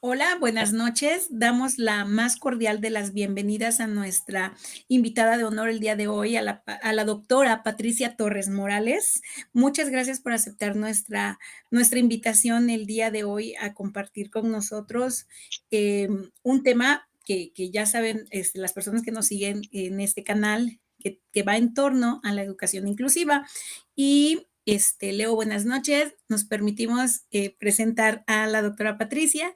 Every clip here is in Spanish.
Hola, buenas noches. Damos la más cordial de las bienvenidas a nuestra invitada de honor el día de hoy, a la doctora Patricia Torres Morales. Muchas gracias por aceptar nuestra invitación el día de hoy a compartir con nosotros un tema que ya saben las personas que nos siguen en este canal, que va en torno a la educación inclusiva. Y Leo, buenas noches. Nos permitimos presentar a la doctora Patricia.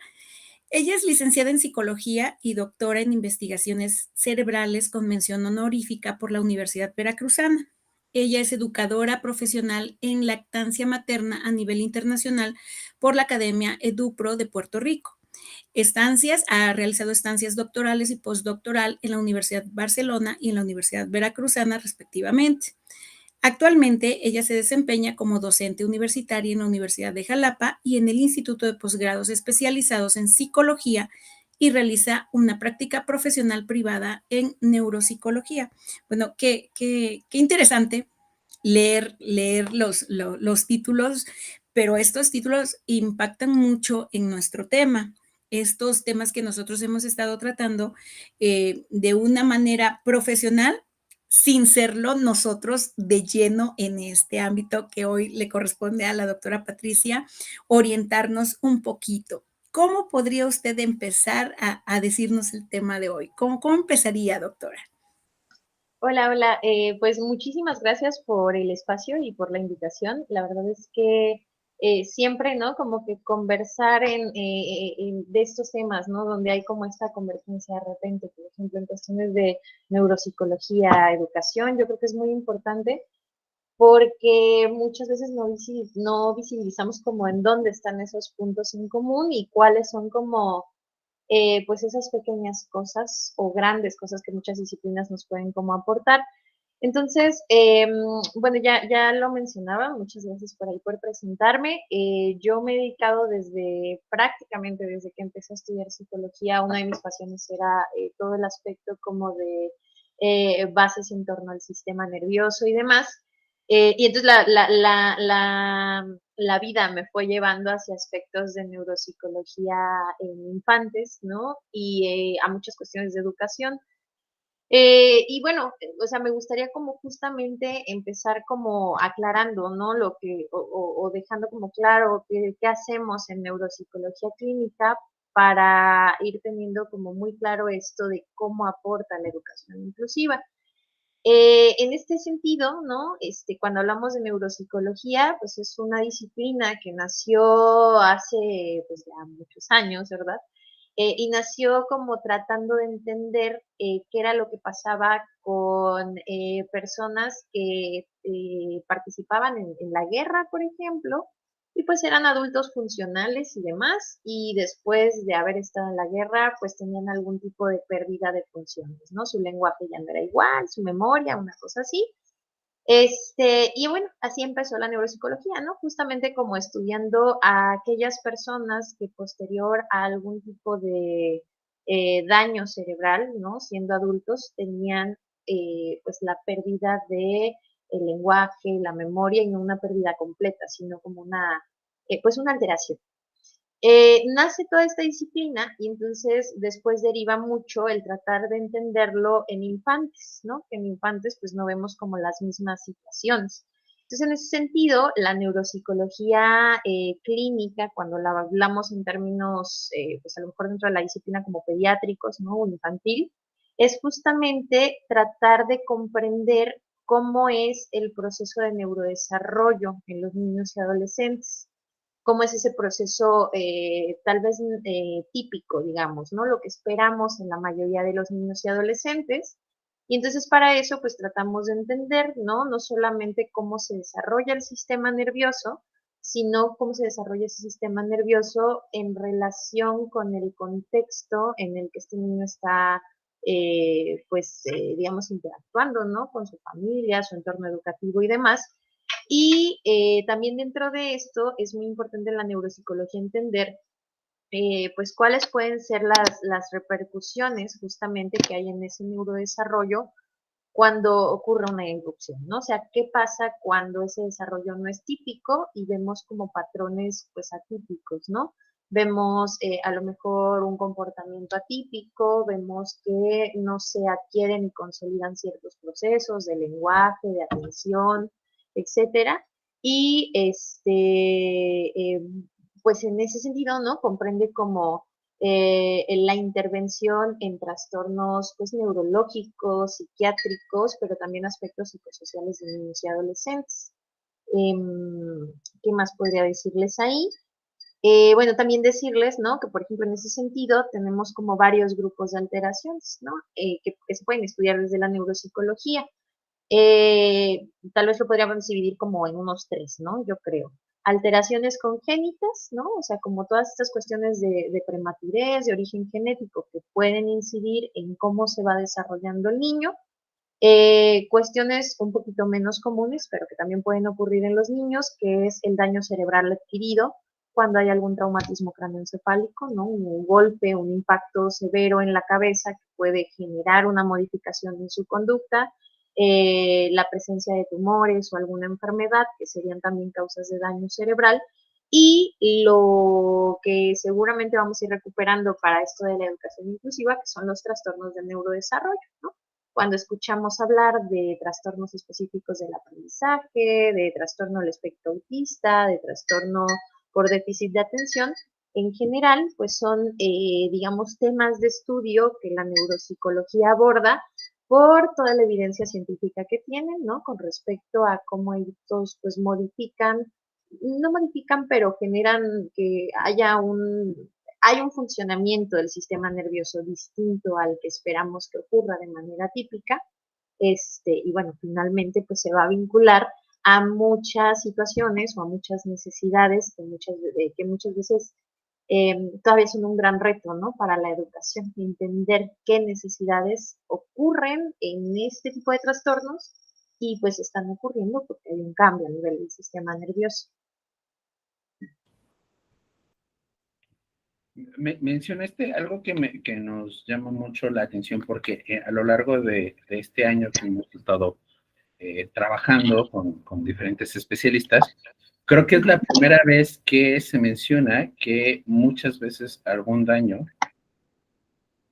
Ella es licenciada en psicología y doctora en investigaciones cerebrales con mención honorífica por la Universidad Veracruzana. Ella es educadora profesional en lactancia materna a nivel internacional por la Academia EduPro de Puerto Rico. Ha realizado estancias doctorales y postdoctoral en la Universidad de Barcelona y en la Universidad Veracruzana, respectivamente. Actualmente, ella se desempeña como docente universitaria en la Universidad de Jalapa y en el Instituto de Posgrados Especializados en Psicología y realiza una práctica profesional privada en neuropsicología. Bueno, qué interesante leer los títulos, pero estos títulos impactan mucho en nuestro tema. Estos temas que nosotros hemos estado tratando de una manera profesional, sin serlo nosotros de lleno en este ámbito que hoy le corresponde a la doctora Patricia, orientarnos un poquito. ¿Cómo podría usted empezar a decirnos el tema de hoy? ¿Cómo empezaría, doctora? Hola, hola. Pues muchísimas gracias por el espacio y por la invitación. La verdad es que siempre, ¿no? Como que conversar de estos temas, ¿no? Donde hay como esta convergencia de repente, por ejemplo, en cuestiones de neuropsicología, educación, yo creo que es muy importante porque muchas veces no visibilizamos como en dónde están esos puntos en común y cuáles son como pues esas pequeñas cosas o grandes cosas que muchas disciplinas nos pueden como aportar. Entonces, bueno, ya lo mencionaba, muchas gracias por ahí por presentarme. Yo me he dedicado prácticamente desde que empecé a estudiar psicología, una de mis pasiones era todo el aspecto como de bases en torno al sistema nervioso y demás. Y entonces la vida me fue llevando hacia aspectos de neuropsicología en infantes, ¿no? Y a muchas cuestiones de educación. Y bueno, o sea, me gustaría como justamente empezar como aclarando, ¿no? O dejando como claro qué hacemos en neuropsicología clínica para ir teniendo como muy claro esto de cómo aporta la educación inclusiva. En este sentido, ¿no? Cuando hablamos de neuropsicología, pues es una disciplina que nació hace pues ya muchos años, ¿verdad? Y nació como tratando de entender qué era lo que pasaba con personas que participaban en la guerra, por ejemplo, y pues eran adultos funcionales y demás, y después de haber estado en la guerra, pues tenían algún tipo de pérdida de funciones, ¿no? Su lenguaje ya no era igual, su memoria, una cosa así. Y bueno, así empezó la neuropsicología, ¿no? Justamente como estudiando a aquellas personas que posterior a algún tipo de daño cerebral, ¿no? Siendo adultos, tenían pues la pérdida de el lenguaje, la memoria, y no una pérdida completa, sino como pues una alteración. Nace toda esta disciplina y entonces después deriva mucho el tratar de entenderlo en infantes, ¿no? Que en infantes pues no vemos como las mismas situaciones. Entonces, en ese sentido, la neuropsicología clínica, cuando la hablamos en términos, pues a lo mejor dentro de la disciplina como pediátricos, ¿no? O infantil, es justamente tratar de comprender cómo es el proceso de neurodesarrollo en los niños y adolescentes, cómo es ese proceso tal vez típico, digamos, ¿no? Lo que esperamos en la mayoría de los niños y adolescentes. Y entonces para eso pues tratamos de entender, ¿no? No solamente cómo se desarrolla el sistema nervioso, sino cómo se desarrolla ese sistema nervioso en relación con el contexto en el que este niño está, digamos, interactuando, ¿no? Con su familia, su entorno educativo y demás. Y también dentro de esto es muy importante en la neuropsicología entender pues cuáles pueden ser las repercusiones justamente que hay en ese neurodesarrollo cuando ocurre una irrupción, ¿no? O sea, ¿qué pasa cuando ese desarrollo no es típico y vemos como patrones, pues, atípicos, ¿no? Vemos a lo mejor un comportamiento atípico, vemos que no se adquieren y consolidan ciertos procesos de lenguaje, de atención, etcétera. Y pues en ese sentido, ¿no? Comprende como en la intervención en trastornos pues, neurológicos, psiquiátricos, pero también aspectos psicosociales de niños y adolescentes. ¿Qué más podría decirles ahí? Bueno, también decirles, ¿no? Que por ejemplo en ese sentido tenemos como varios grupos de alteraciones, ¿no? Que se pueden estudiar desde la neuropsicología. Tal vez lo podríamos dividir como en unos tres, ¿no? Yo creo. Alteraciones congénitas, ¿no? O sea, como todas estas cuestiones de prematurez, de origen genético, que pueden incidir en cómo se va desarrollando el niño. Cuestiones un poquito menos comunes, pero que también pueden ocurrir en los niños, que es el daño cerebral adquirido cuando hay algún traumatismo craneoencefálico, ¿no? Un golpe, un impacto severo en la cabeza que puede generar una modificación en su conducta, la presencia de tumores o alguna enfermedad, que serían también causas de daño cerebral, y lo que seguramente vamos a ir recuperando para esto de la educación inclusiva, que son los trastornos del neurodesarrollo, ¿no? Cuando escuchamos hablar de trastornos específicos del aprendizaje, de trastorno del espectro autista, de trastorno por déficit de atención, en general, pues son, digamos, temas de estudio que la neuropsicología aborda por toda la evidencia científica que tienen, ¿no? Con respecto a cómo estos, pues, no modifican, pero generan que hay un funcionamiento del sistema nervioso distinto al que esperamos que ocurra de manera típica, y bueno, finalmente pues se va a vincular a muchas situaciones o a muchas necesidades que muchas veces todavía son un gran reto, ¿no? Para la educación, entender qué necesidades ocurren en este tipo de trastornos y pues están ocurriendo porque hay un cambio a nivel del sistema nervioso. Mencionaste algo que nos llama mucho la atención porque a lo largo de este año que hemos estado trabajando con diferentes especialistas, creo que es la primera vez que se menciona que muchas veces algún daño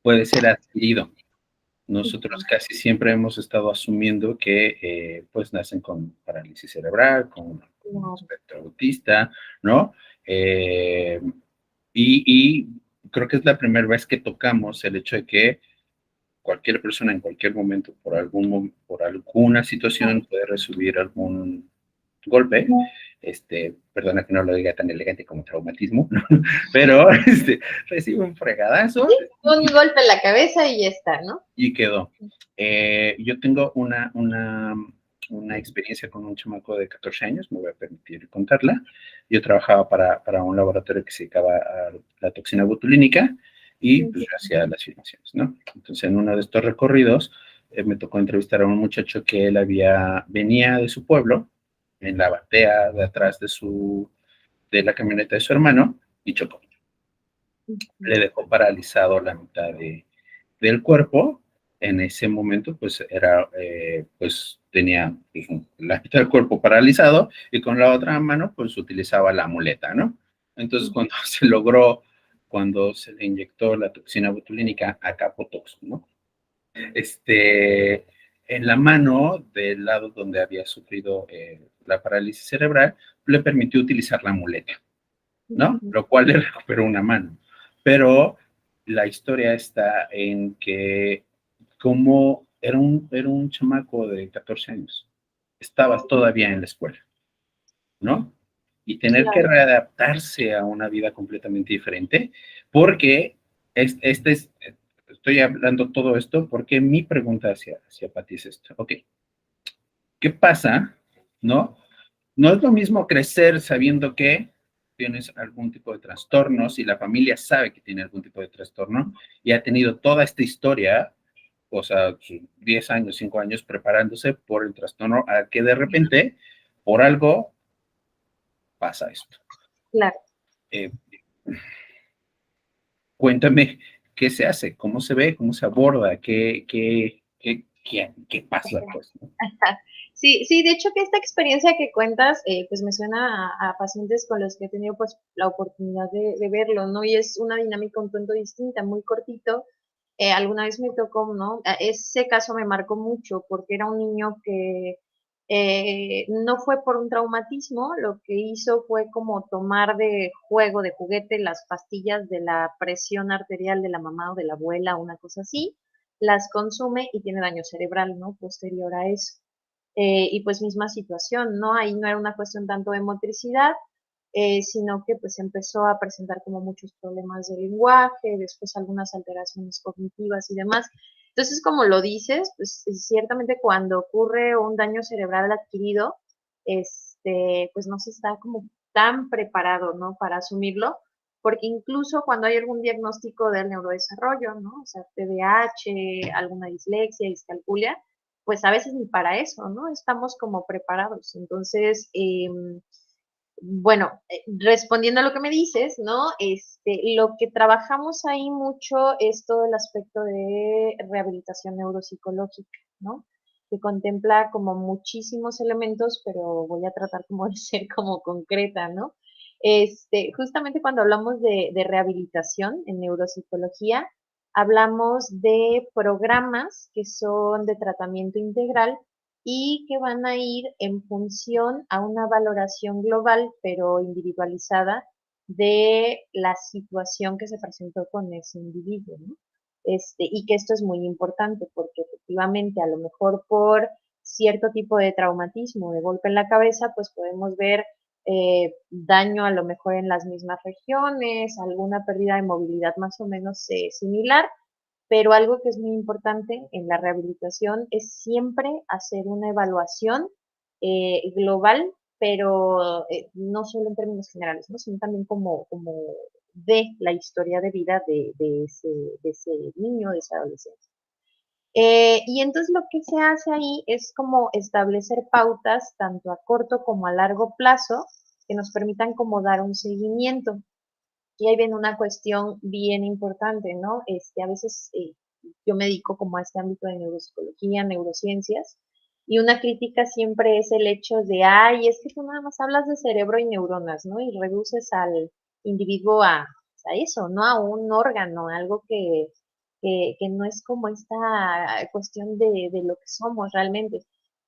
puede ser adquirido. Nosotros casi siempre hemos estado asumiendo que pues nacen con parálisis cerebral, con espectro autista, ¿no? Eh, y creo que es la primera vez que tocamos el hecho de que cualquier persona en cualquier momento, por alguna situación, puede recibir algún golpe. Perdona que no lo diga tan elegante como traumatismo, ¿no? Pero recibe un fregadazo. Sí, un golpe en la cabeza y ya está, ¿no? Y quedó. Yo tengo una experiencia con un chamaco de 14 años, me voy a permitir contarla. Yo trabajaba para un laboratorio que se dedicaba a la toxina botulínica y pues yo hacía las filmaciones, ¿no? Entonces en uno de estos recorridos me tocó entrevistar a un muchacho que él venía de su pueblo, en la batea de atrás de la camioneta de su hermano y chocó. Le dejó paralizado la mitad del cuerpo. En ese momento, pues pues tenía la mitad del cuerpo paralizado y con la otra mano, pues utilizaba la muleta, ¿no? Entonces, cuando se le inyectó la toxina botulínica a Capotox, ¿no? En la mano del lado donde había sufrido la parálisis cerebral, le permitió utilizar la muleta, ¿no? Lo cual le recuperó una mano. Pero la historia está en que como era un chamaco de 14 años, estaba todavía en la escuela, ¿no? Y tener que readaptarse a una vida completamente diferente, porque estoy hablando todo esto porque mi pregunta hacia Pati es esto. Ok, ¿qué pasa, no? No es lo mismo crecer sabiendo que tienes algún tipo de trastorno, si la familia sabe que tiene algún tipo de trastorno y ha tenido toda esta historia, o sea, 10 años, 5 años preparándose por el trastorno, a que de repente, por algo, pasa esto. Claro. Cuéntame, ¿qué se hace? ¿Cómo se ve? ¿Cómo se aborda? ¿qué pasa? Pues, ¿no? Sí, sí, de hecho que esta experiencia que cuentas, pues me suena a pacientes con los que he tenido pues la oportunidad de verlo, ¿no? Y es una dinámica un tanto distinta, muy cortito. Alguna vez me tocó, ¿no? Ese caso me marcó mucho porque era un niño que no fue por un traumatismo, lo que hizo fue como tomar de juego, de juguete, las pastillas de la presión arterial de la mamá o de la abuela, una cosa así, las consume y tiene daño cerebral, ¿no? Posterior a eso. Y pues misma situación, ¿no? Ahí no era una cuestión tanto de motricidad, sino que pues empezó a presentar como muchos problemas de lenguaje, después algunas alteraciones cognitivas y demás. Entonces, como lo dices, pues ciertamente cuando ocurre un daño cerebral adquirido, pues no se está como tan preparado, ¿no? Para asumirlo, porque incluso cuando hay algún diagnóstico del neurodesarrollo, ¿no? O sea, TDAH, alguna dislexia, discalculia, pues a veces ni para eso, ¿no? Estamos como preparados. Entonces, bueno, respondiendo a lo que me dices, ¿no? Lo que trabajamos ahí mucho es todo el aspecto de rehabilitación neuropsicológica, ¿no? Que contempla como muchísimos elementos, pero voy a tratar como de ser como concreta, ¿no? Justamente cuando hablamos de rehabilitación en neuropsicología, hablamos de programas que son de tratamiento integral y que van a ir en función a una valoración global, pero individualizada, de la situación que se presentó con ese individuo, ¿no? Y que esto es muy importante porque efectivamente a lo mejor por cierto tipo de traumatismo, de golpe en la cabeza, pues podemos ver daño a lo mejor en las mismas regiones, alguna pérdida de movilidad más o menos similar, pero algo que es muy importante en la rehabilitación es siempre hacer una evaluación global, pero no solo en términos generales, ¿no? Sino también como de la historia de vida de ese niño, de ese adolescente. Y entonces lo que se hace ahí es como establecer pautas tanto a corto como a largo plazo que nos permitan como dar un seguimiento. Y ahí viene una cuestión bien importante, ¿no? A veces yo me dedico como a este ámbito de neuropsicología, neurociencias, y una crítica siempre es el hecho de, ay, es que tú nada más hablas de cerebro y neuronas, ¿no? Y reduces al individuo a eso, ¿no? A un órgano, algo que no es como esta cuestión de lo que somos realmente.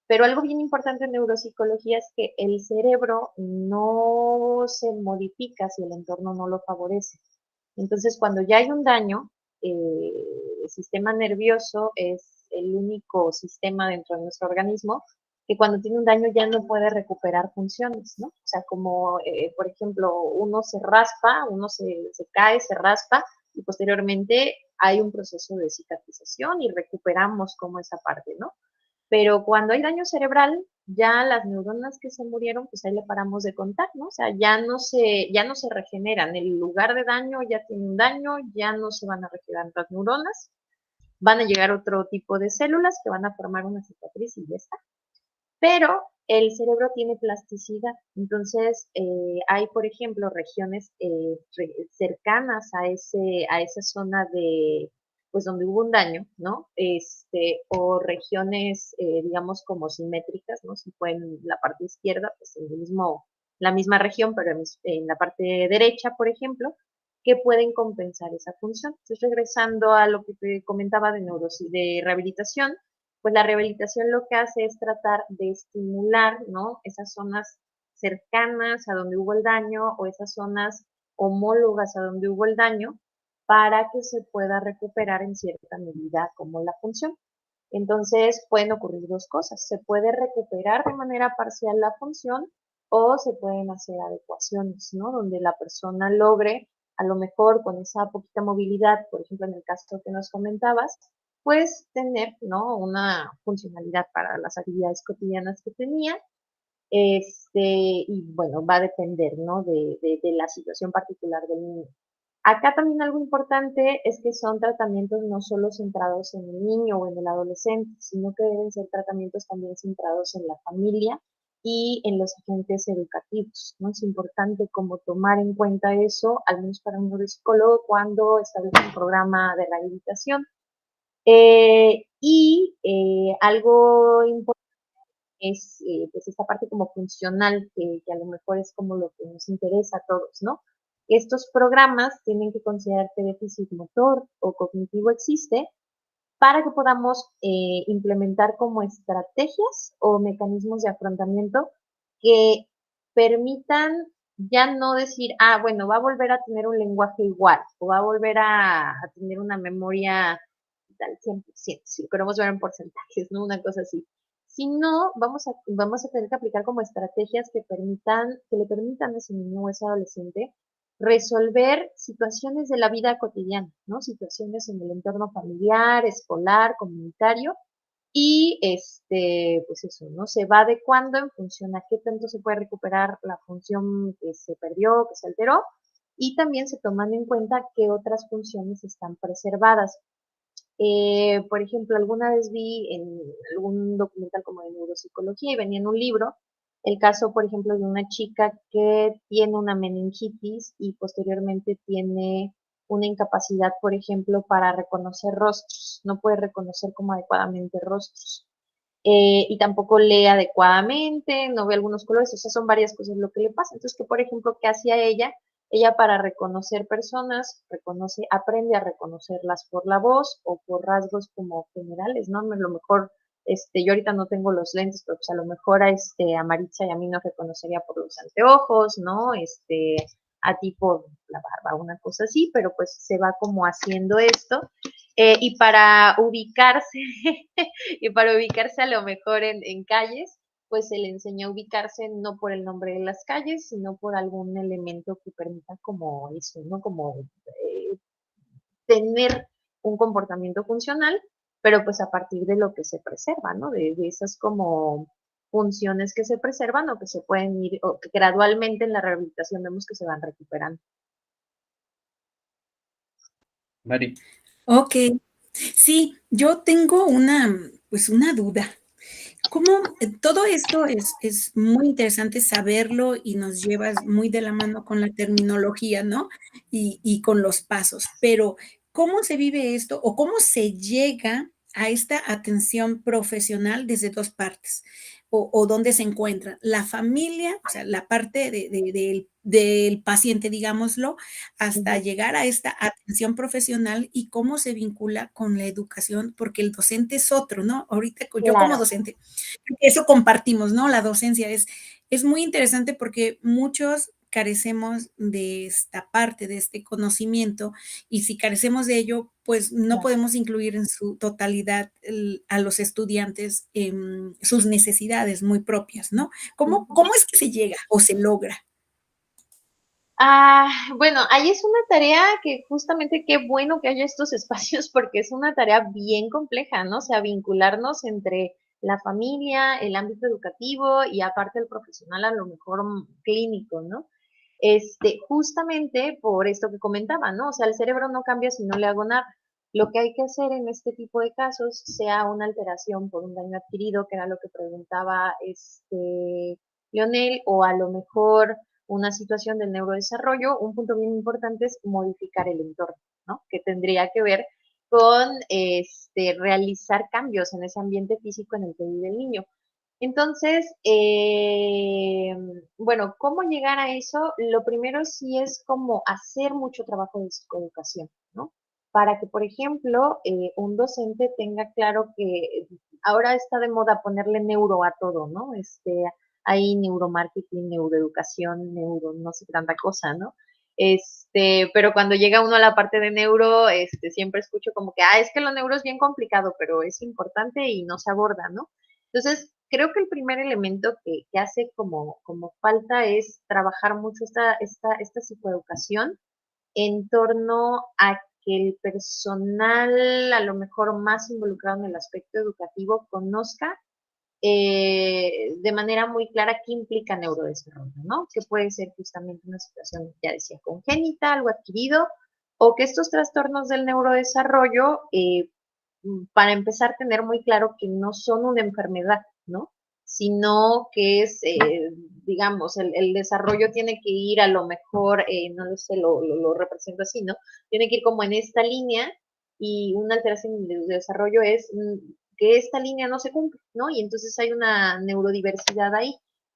Pero algo bien importante en neuropsicología es que el cerebro no se modifica si el entorno no lo favorece. Entonces, cuando ya hay un daño, el sistema nervioso es el único sistema dentro de nuestro organismo que cuando tiene un daño ya no puede recuperar funciones, ¿no? O sea, como, por ejemplo, uno se raspa, uno se cae, se raspa, y posteriormente hay un proceso de cicatrización y recuperamos como esa parte, ¿no? Pero cuando hay daño cerebral, ya las neuronas que se murieron, pues ahí le paramos de contar, ¿no? O sea, ya no se regeneran. El lugar de daño ya tiene un daño, ya no se van a regenerar las neuronas, van a llegar otro tipo de células que van a formar una cicatriz y ya está. Pero el cerebro tiene plasticidad, entonces hay, por ejemplo, regiones cercanas a esa zona de, pues donde hubo un daño, ¿no? O regiones, digamos, como simétricas, ¿no? Si fue en la parte izquierda, pues en la misma región, pero en la parte derecha, por ejemplo, que pueden compensar esa función. Entonces, regresando a lo que te comentaba de rehabilitación, pues la rehabilitación lo que hace es tratar de estimular, ¿no? Esas zonas cercanas a donde hubo el daño o esas zonas homólogas a donde hubo el daño para que se pueda recuperar en cierta medida como la función. Entonces pueden ocurrir dos cosas. Se puede recuperar de manera parcial la función o se pueden hacer adecuaciones, ¿no? Donde la persona logre, a lo mejor con esa poquita movilidad, por ejemplo, en el caso que nos comentabas, pues tener, ¿no? Una funcionalidad para las actividades cotidianas que tenía. Y bueno, va a depender, ¿no? De la situación particular del niño. Acá también algo importante es que son tratamientos no solo centrados en el niño o en el adolescente, sino que deben ser tratamientos también centrados en la familia y en los agentes educativos, ¿no? Es importante como tomar en cuenta eso, al menos para un neuropsicólogo, cuando establece un programa de rehabilitación. Y algo importante es pues esta parte como funcional, que a lo mejor es como lo que nos interesa a todos, ¿no? Estos programas tienen que considerar que déficit motor o cognitivo existe para que podamos implementar como estrategias o mecanismos de afrontamiento que permitan ya no decir, ah, bueno, va a volver a tener un lenguaje igual o va a volver a tener una memoria al 100%, si lo queremos ver en porcentajes, ¿no? Una cosa así. Si no, vamos a tener que aplicar como estrategias que le permitan a ese niño o ese adolescente resolver situaciones de la vida cotidiana, ¿no? Situaciones en el entorno familiar, escolar, comunitario, y pues eso, ¿no? Se va adecuando en función a qué tanto se puede recuperar la función que se perdió, que se alteró, y también se toman en cuenta qué otras funciones están preservadas. Por ejemplo, alguna vez vi en algún documental como de neuropsicología y venía en un libro el caso, por ejemplo, de una chica que tiene una meningitis y posteriormente tiene una incapacidad, por ejemplo, para reconocer rostros. No puede reconocer como adecuadamente rostros. Y tampoco lee adecuadamente, no ve algunos colores, o sea, son varias cosas lo que le pasa. Entonces, que por ejemplo, ¿qué hacía ella? Ella para reconocer personas, aprende a reconocerlas por la voz o por rasgos como generales, ¿no? A lo mejor, yo ahorita no tengo los lentes, pero pues a lo mejor a Maritza y a mí nos reconocería por los anteojos, ¿no? A ti por la barba, una cosa así, pero pues se va como haciendo esto. Y para ubicarse, y para ubicarse a lo mejor en calles, pues se le enseñó a ubicarse no por el nombre de las calles, sino por algún elemento que permita como eso, ¿no? Como tener un comportamiento funcional, pero pues a partir de lo que se preserva, ¿no? De esas como funciones que se preservan o que se pueden ir, o que gradualmente en la rehabilitación vemos que se van recuperando. Mari. Ok, sí, yo tengo pues una duda. ¿Cómo todo esto es muy interesante saberlo y nos llevas muy de la mano con la terminología, ¿no? Y con los pasos, pero ¿cómo se vive esto o cómo se llega a esta atención profesional desde dos partes? O dónde se encuentra la familia, o sea, la parte del paciente, digámoslo, hasta Ujú. llegar a esta atención profesional y cómo se vincula con la educación, porque el docente es otro, ¿no? Ahorita yo como Claro. docente, eso compartimos, ¿no? La docencia es muy interesante porque muchos carecemos de esta parte, de este conocimiento, y si carecemos de ello, pues no Claro. podemos incluir en su totalidad a los estudiantes en sus necesidades muy propias, ¿no? Ujú. ¿Cómo es que se llega o se logra? Bueno, ahí es una tarea que justamente qué bueno que haya estos espacios porque es una tarea bien compleja, ¿no? O sea, vincularnos entre la familia, el ámbito educativo y aparte el profesional a lo mejor clínico, ¿no? Justamente por esto que comentaba, ¿no? O sea, el cerebro no cambia si no le hago nada. Lo que hay que hacer en este tipo de casos, sea una alteración por un daño adquirido, que era lo que preguntaba Lionel, o a lo mejor una situación del neurodesarrollo, un punto bien importante es modificar el entorno, ¿no? Que tendría que ver con realizar cambios en ese ambiente físico en el que vive el niño. Entonces, bueno, ¿cómo llegar a eso? Lo primero sí es como hacer mucho trabajo de psicoeducación, ¿no? Para que, por ejemplo, un docente tenga claro que ahora está de moda ponerle neuro a todo, ¿no? Hay neuromarketing, neuroeducación, no sé qué tanta cosa, ¿no? Pero cuando llega uno a la parte de neuro, siempre escucho como que, es que lo neuro es bien complicado, pero es importante y no se aborda, ¿no? Entonces, creo que el primer elemento que hace como falta es trabajar mucho esta psicoeducación en torno a que el personal, a lo mejor más involucrado en el aspecto educativo, conozca de manera muy clara qué implica neurodesarrollo, ¿no? Que puede ser justamente una situación, ya decía, congénita, algo adquirido, o que estos trastornos del neurodesarrollo, para empezar a tener muy claro que no son una enfermedad, ¿no? Sino que es, digamos, el desarrollo tiene que ir a lo mejor, no lo sé, lo represento así, ¿no? Tiene que ir como en esta línea y una alteración de desarrollo es que esta línea no se cumple, ¿no? Y entonces hay una neurodiversidad ahí.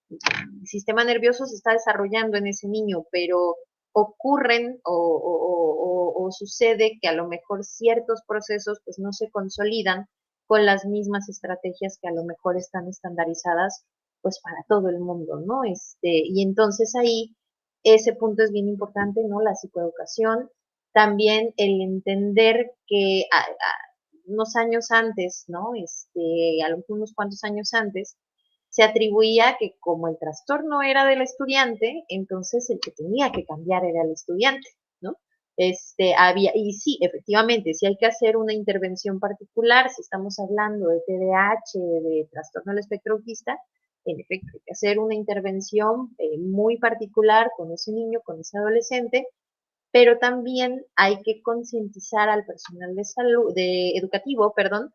El sistema nervioso se está desarrollando en ese niño, pero ocurren o sucede que a lo mejor ciertos procesos pues no se consolidan con las mismas estrategias que a lo mejor están estandarizadas pues para todo el mundo, ¿no? Y entonces ahí ese punto es bien importante, ¿no? La psicoeducación, también el entender que unos años antes, ¿no? Unos cuantos años antes, se atribuía que como el trastorno era del estudiante, entonces el que tenía que cambiar era el estudiante, ¿no? Y sí, efectivamente, si hay que hacer una intervención particular, si estamos hablando de TDAH, de trastorno del espectro autista, en efecto, hay que hacer una intervención muy particular con ese niño, con ese adolescente, pero también hay que concientizar al personal de salud, educativo, perdón,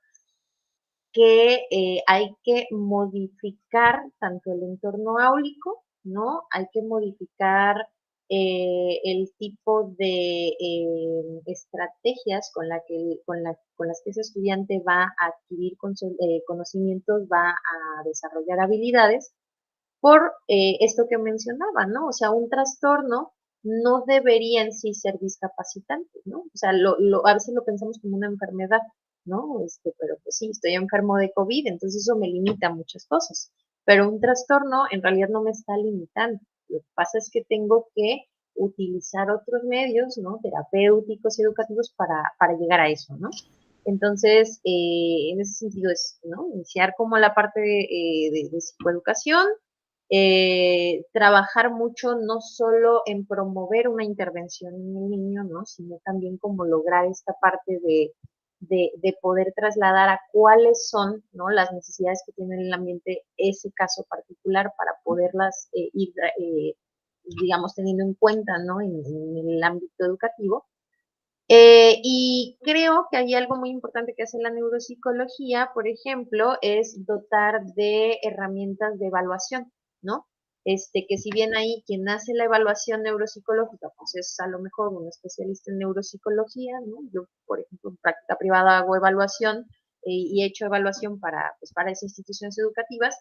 que hay que modificar tanto el entorno áulico, ¿no? Hay que modificar el tipo de estrategias con las que ese estudiante va a adquirir conocimientos, va a desarrollar habilidades, por esto que mencionaba, ¿no? O sea, un trastorno no debería en sí ser discapacitante, ¿no? O sea, a veces lo pensamos como una enfermedad, ¿no? Pero pues sí, estoy enfermo de COVID, entonces eso me limita a muchas cosas. Pero un trastorno en realidad no me está limitando. Lo que pasa es que tengo que utilizar otros medios, ¿no? Terapéuticos y educativos para llegar a eso, ¿no? Entonces, en ese sentido es, ¿no? Iniciar como la parte de psicoeducación, trabajar mucho no solo en promover una intervención en el niño, ¿no? Sino también como lograr esta parte de poder trasladar a cuáles son, ¿no? Las necesidades que tiene el ambiente ese caso particular para poderlas ir, digamos, teniendo en cuenta, ¿no? En el ámbito educativo. Y creo que hay algo muy importante que hace la neuropsicología, por ejemplo, es dotar de herramientas de evaluación, ¿no? Que si bien ahí quien hace la evaluación neuropsicológica, pues es a lo mejor un especialista en neuropsicología, ¿no? Yo, por ejemplo, en práctica privada hago evaluación y he hecho evaluación pues, para esas instituciones educativas,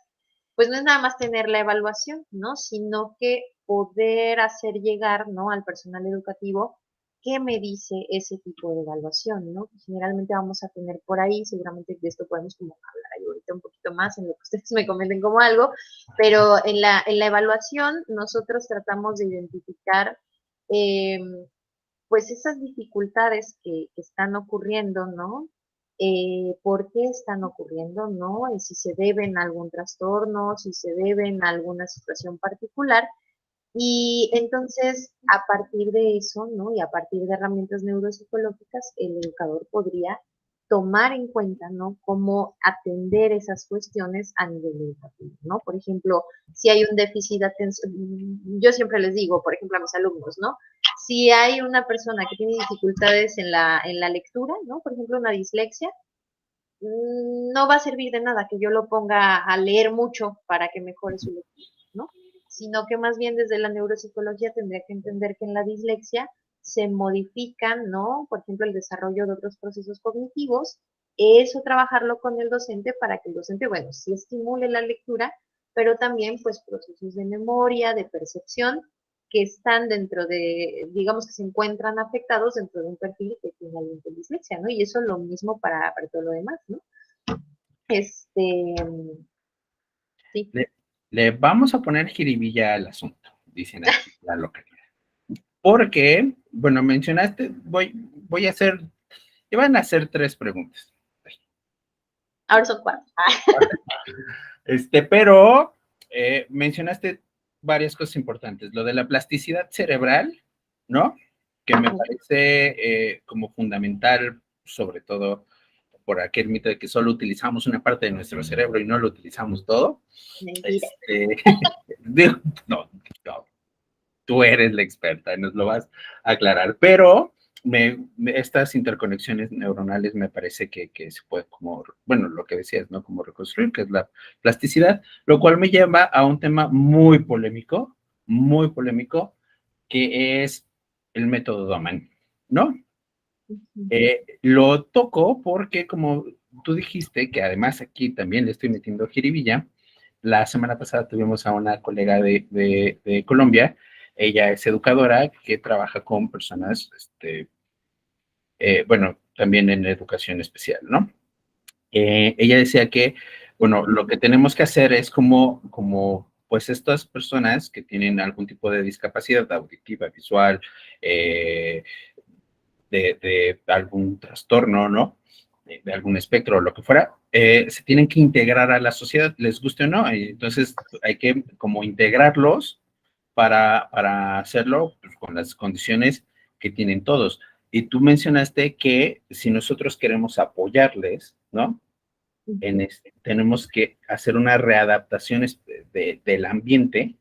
pues no es nada más tener la evaluación, ¿no? Sino que poder hacer llegar, ¿no? Al personal educativo qué me dice ese tipo de evaluación, ¿no? Generalmente vamos a tener por ahí, seguramente de esto podemos como hablar ahí ahorita un poquito más en lo que ustedes me comenten como algo, pero en la evaluación nosotros tratamos de identificar eh, pues esas dificultades que están ocurriendo, ¿no? ¿Por qué están ocurriendo, no? Si se deben a algún trastorno, si se deben a alguna situación particular, y entonces, a partir de eso, ¿no? Y a partir de herramientas neuropsicológicas, el educador podría tomar en cuenta, ¿no? Cómo atender esas cuestiones a nivel educativo, ¿no? Por ejemplo, si hay un déficit de atención, yo siempre les digo, por ejemplo, a mis alumnos, ¿no? Si hay una persona que tiene dificultades en la lectura, ¿no? Por ejemplo, una dislexia, no va a servir de nada que yo lo ponga a leer mucho para que mejore su lectura, ¿no? Sino que más bien desde la neuropsicología tendría que entender que en la dislexia se modifican, ¿no? Por ejemplo, el desarrollo de otros procesos cognitivos, eso trabajarlo con el docente para que el docente, bueno, sí estimule la lectura, pero también pues procesos de memoria, de percepción, que están dentro de, digamos que se encuentran afectados dentro de un perfil que tiene alguien con dislexia, ¿no? Y eso es lo mismo para todo lo demás, ¿no? Sí. Le vamos a poner jiribilla al asunto, dicen aquí la localidad. Porque, bueno, mencionaste, voy a hacer, iban a hacer 3 preguntas. Ahora son 4. Pero mencionaste varias cosas importantes. Lo de la plasticidad cerebral, ¿no? Que me parece como fundamental, sobre todo por aquel mito de que solo utilizamos una parte de nuestro cerebro y no lo utilizamos todo. No, tú eres la experta, nos lo vas a aclarar, pero estas interconexiones neuronales me parece que se puede como, bueno, lo que decías, ¿no? Como reconstruir, que es la plasticidad, lo cual me lleva a un tema muy polémico, que es el método Doman, ¿no? Ujú. Lo toco porque, como tú dijiste, que además aquí también le estoy metiendo jiribilla, la semana pasada tuvimos a una colega de Colombia. Ella es educadora que trabaja con personas, bueno, también en educación especial, ¿no? Ella decía que, bueno, lo que tenemos que hacer es pues estas personas que tienen algún tipo de discapacidad auditiva, visual, eh, de algún trastorno, ¿no? De algún espectro o lo que fuera, se tienen que integrar a la sociedad, les guste o no. Y entonces hay que como integrarlos para hacerlo pues, con las condiciones que tienen todos. Y tú mencionaste que si nosotros queremos apoyarles, ¿no? Ujú. Tenemos que hacer una readaptación del ambiente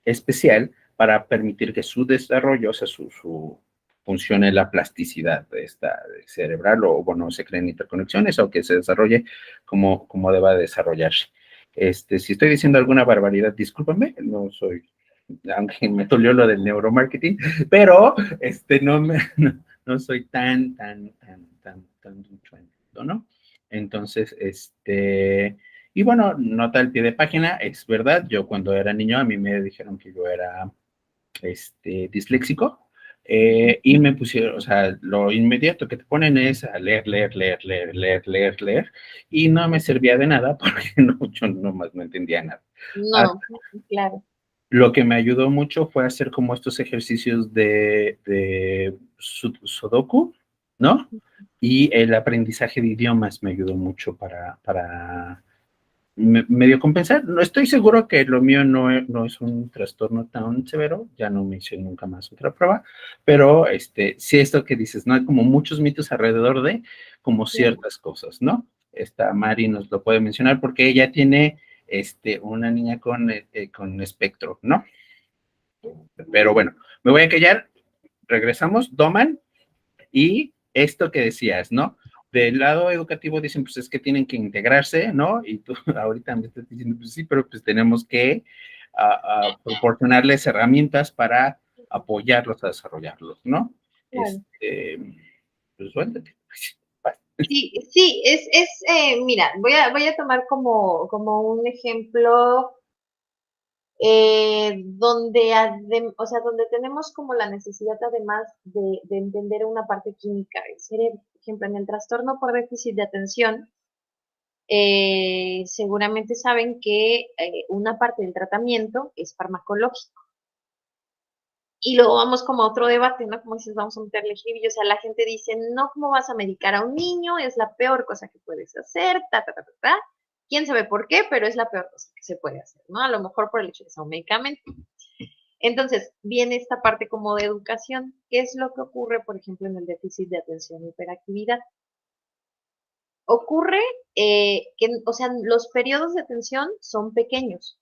especial para permitir que su desarrollo, o sea, su funcione la plasticidad de esta cerebral, o bueno, se creen interconexiones, o que se desarrolle como deba desarrollarse. Si estoy diciendo alguna barbaridad, discúlpame, no soy, aunque me dolió lo del neuromarketing, pero no soy tan ducho en esto, ¿no? Entonces, y bueno, nota al pie de página, es verdad, yo cuando era niño a mí me dijeron que yo era disléxico, y me pusieron, o sea, lo inmediato que te ponen es a leer, leer, leer, leer, leer, leer, leer, y no me servía de nada porque no, yo nomás no entendía nada. No, claro. Lo que me ayudó mucho fue hacer como estos ejercicios de Sudoku, ¿no? Y el aprendizaje de idiomas me ayudó mucho para medio compensar. No estoy seguro que lo mío no es un trastorno tan severo, ya no me hice nunca más otra prueba, pero sí esto que dices, ¿no? Hay como muchos mitos alrededor de como Claro. ciertas cosas, ¿no? Esta Mari nos lo puede mencionar porque ella tiene una niña con espectro, ¿no? Pero bueno, me voy a callar, regresamos, Doman, y esto que decías, ¿no? Del lado educativo dicen, pues es que tienen que integrarse, ¿no? Y tú ahorita me estás diciendo, pues sí, pero pues tenemos que proporcionarles herramientas para apoyarlos a desarrollarlos, ¿no? Claro. Pues suéltate. Sí, sí, mira, voy a tomar como un ejemplo o sea, donde tenemos como la necesidad además de entender una parte química del cerebro. Por ejemplo, en el trastorno por déficit de atención, seguramente saben que una parte del tratamiento es farmacológico. Y luego vamos como a otro debate, ¿no? Como dices, vamos a meterle jibillo. O sea, la gente dice, no, ¿cómo vas a medicar a un niño? Es la peor cosa que puedes hacer, ta, ta, ta, ta, ta. Quién sabe por qué, pero es la peor cosa que se puede hacer, ¿no? A lo mejor por el hecho de que sea un medicamento. Entonces, viene esta parte como de educación. ¿Qué es lo que ocurre, por ejemplo, en el déficit de atención y hiperactividad? Ocurre que, o sea, los periodos de atención son pequeños,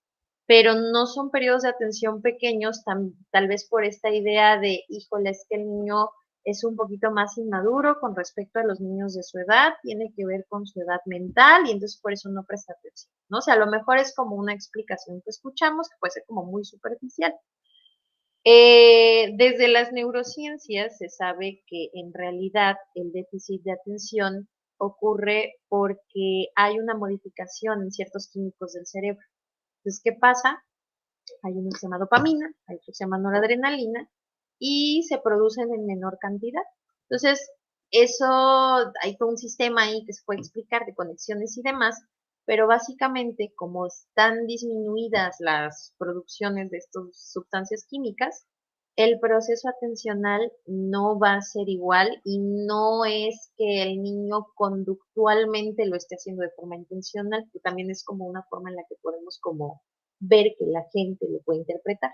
pero no son periodos de atención pequeños tal vez por esta idea de, híjole, es que el niño es un poquito más inmaduro con respecto a los niños de su edad, tiene que ver con su edad mental y entonces por eso no presta atención, ¿no? O sea, a lo mejor es como una explicación que escuchamos que puede ser como muy superficial. Desde las neurociencias se sabe que en realidad el déficit de atención ocurre porque hay una modificación en ciertos químicos del cerebro. Entonces, ¿qué pasa? Hay uno que se llama dopamina, hay otro que se llama noradrenalina y se producen en menor cantidad. Entonces, eso, hay todo un sistema ahí que se puede explicar de conexiones y demás, pero básicamente como están disminuidas las producciones de estas sustancias químicas, el proceso atencional no va a ser igual y no es que el niño conductualmente lo esté haciendo de forma intencional, que también es como una forma en la que podemos como ver que la gente lo puede interpretar.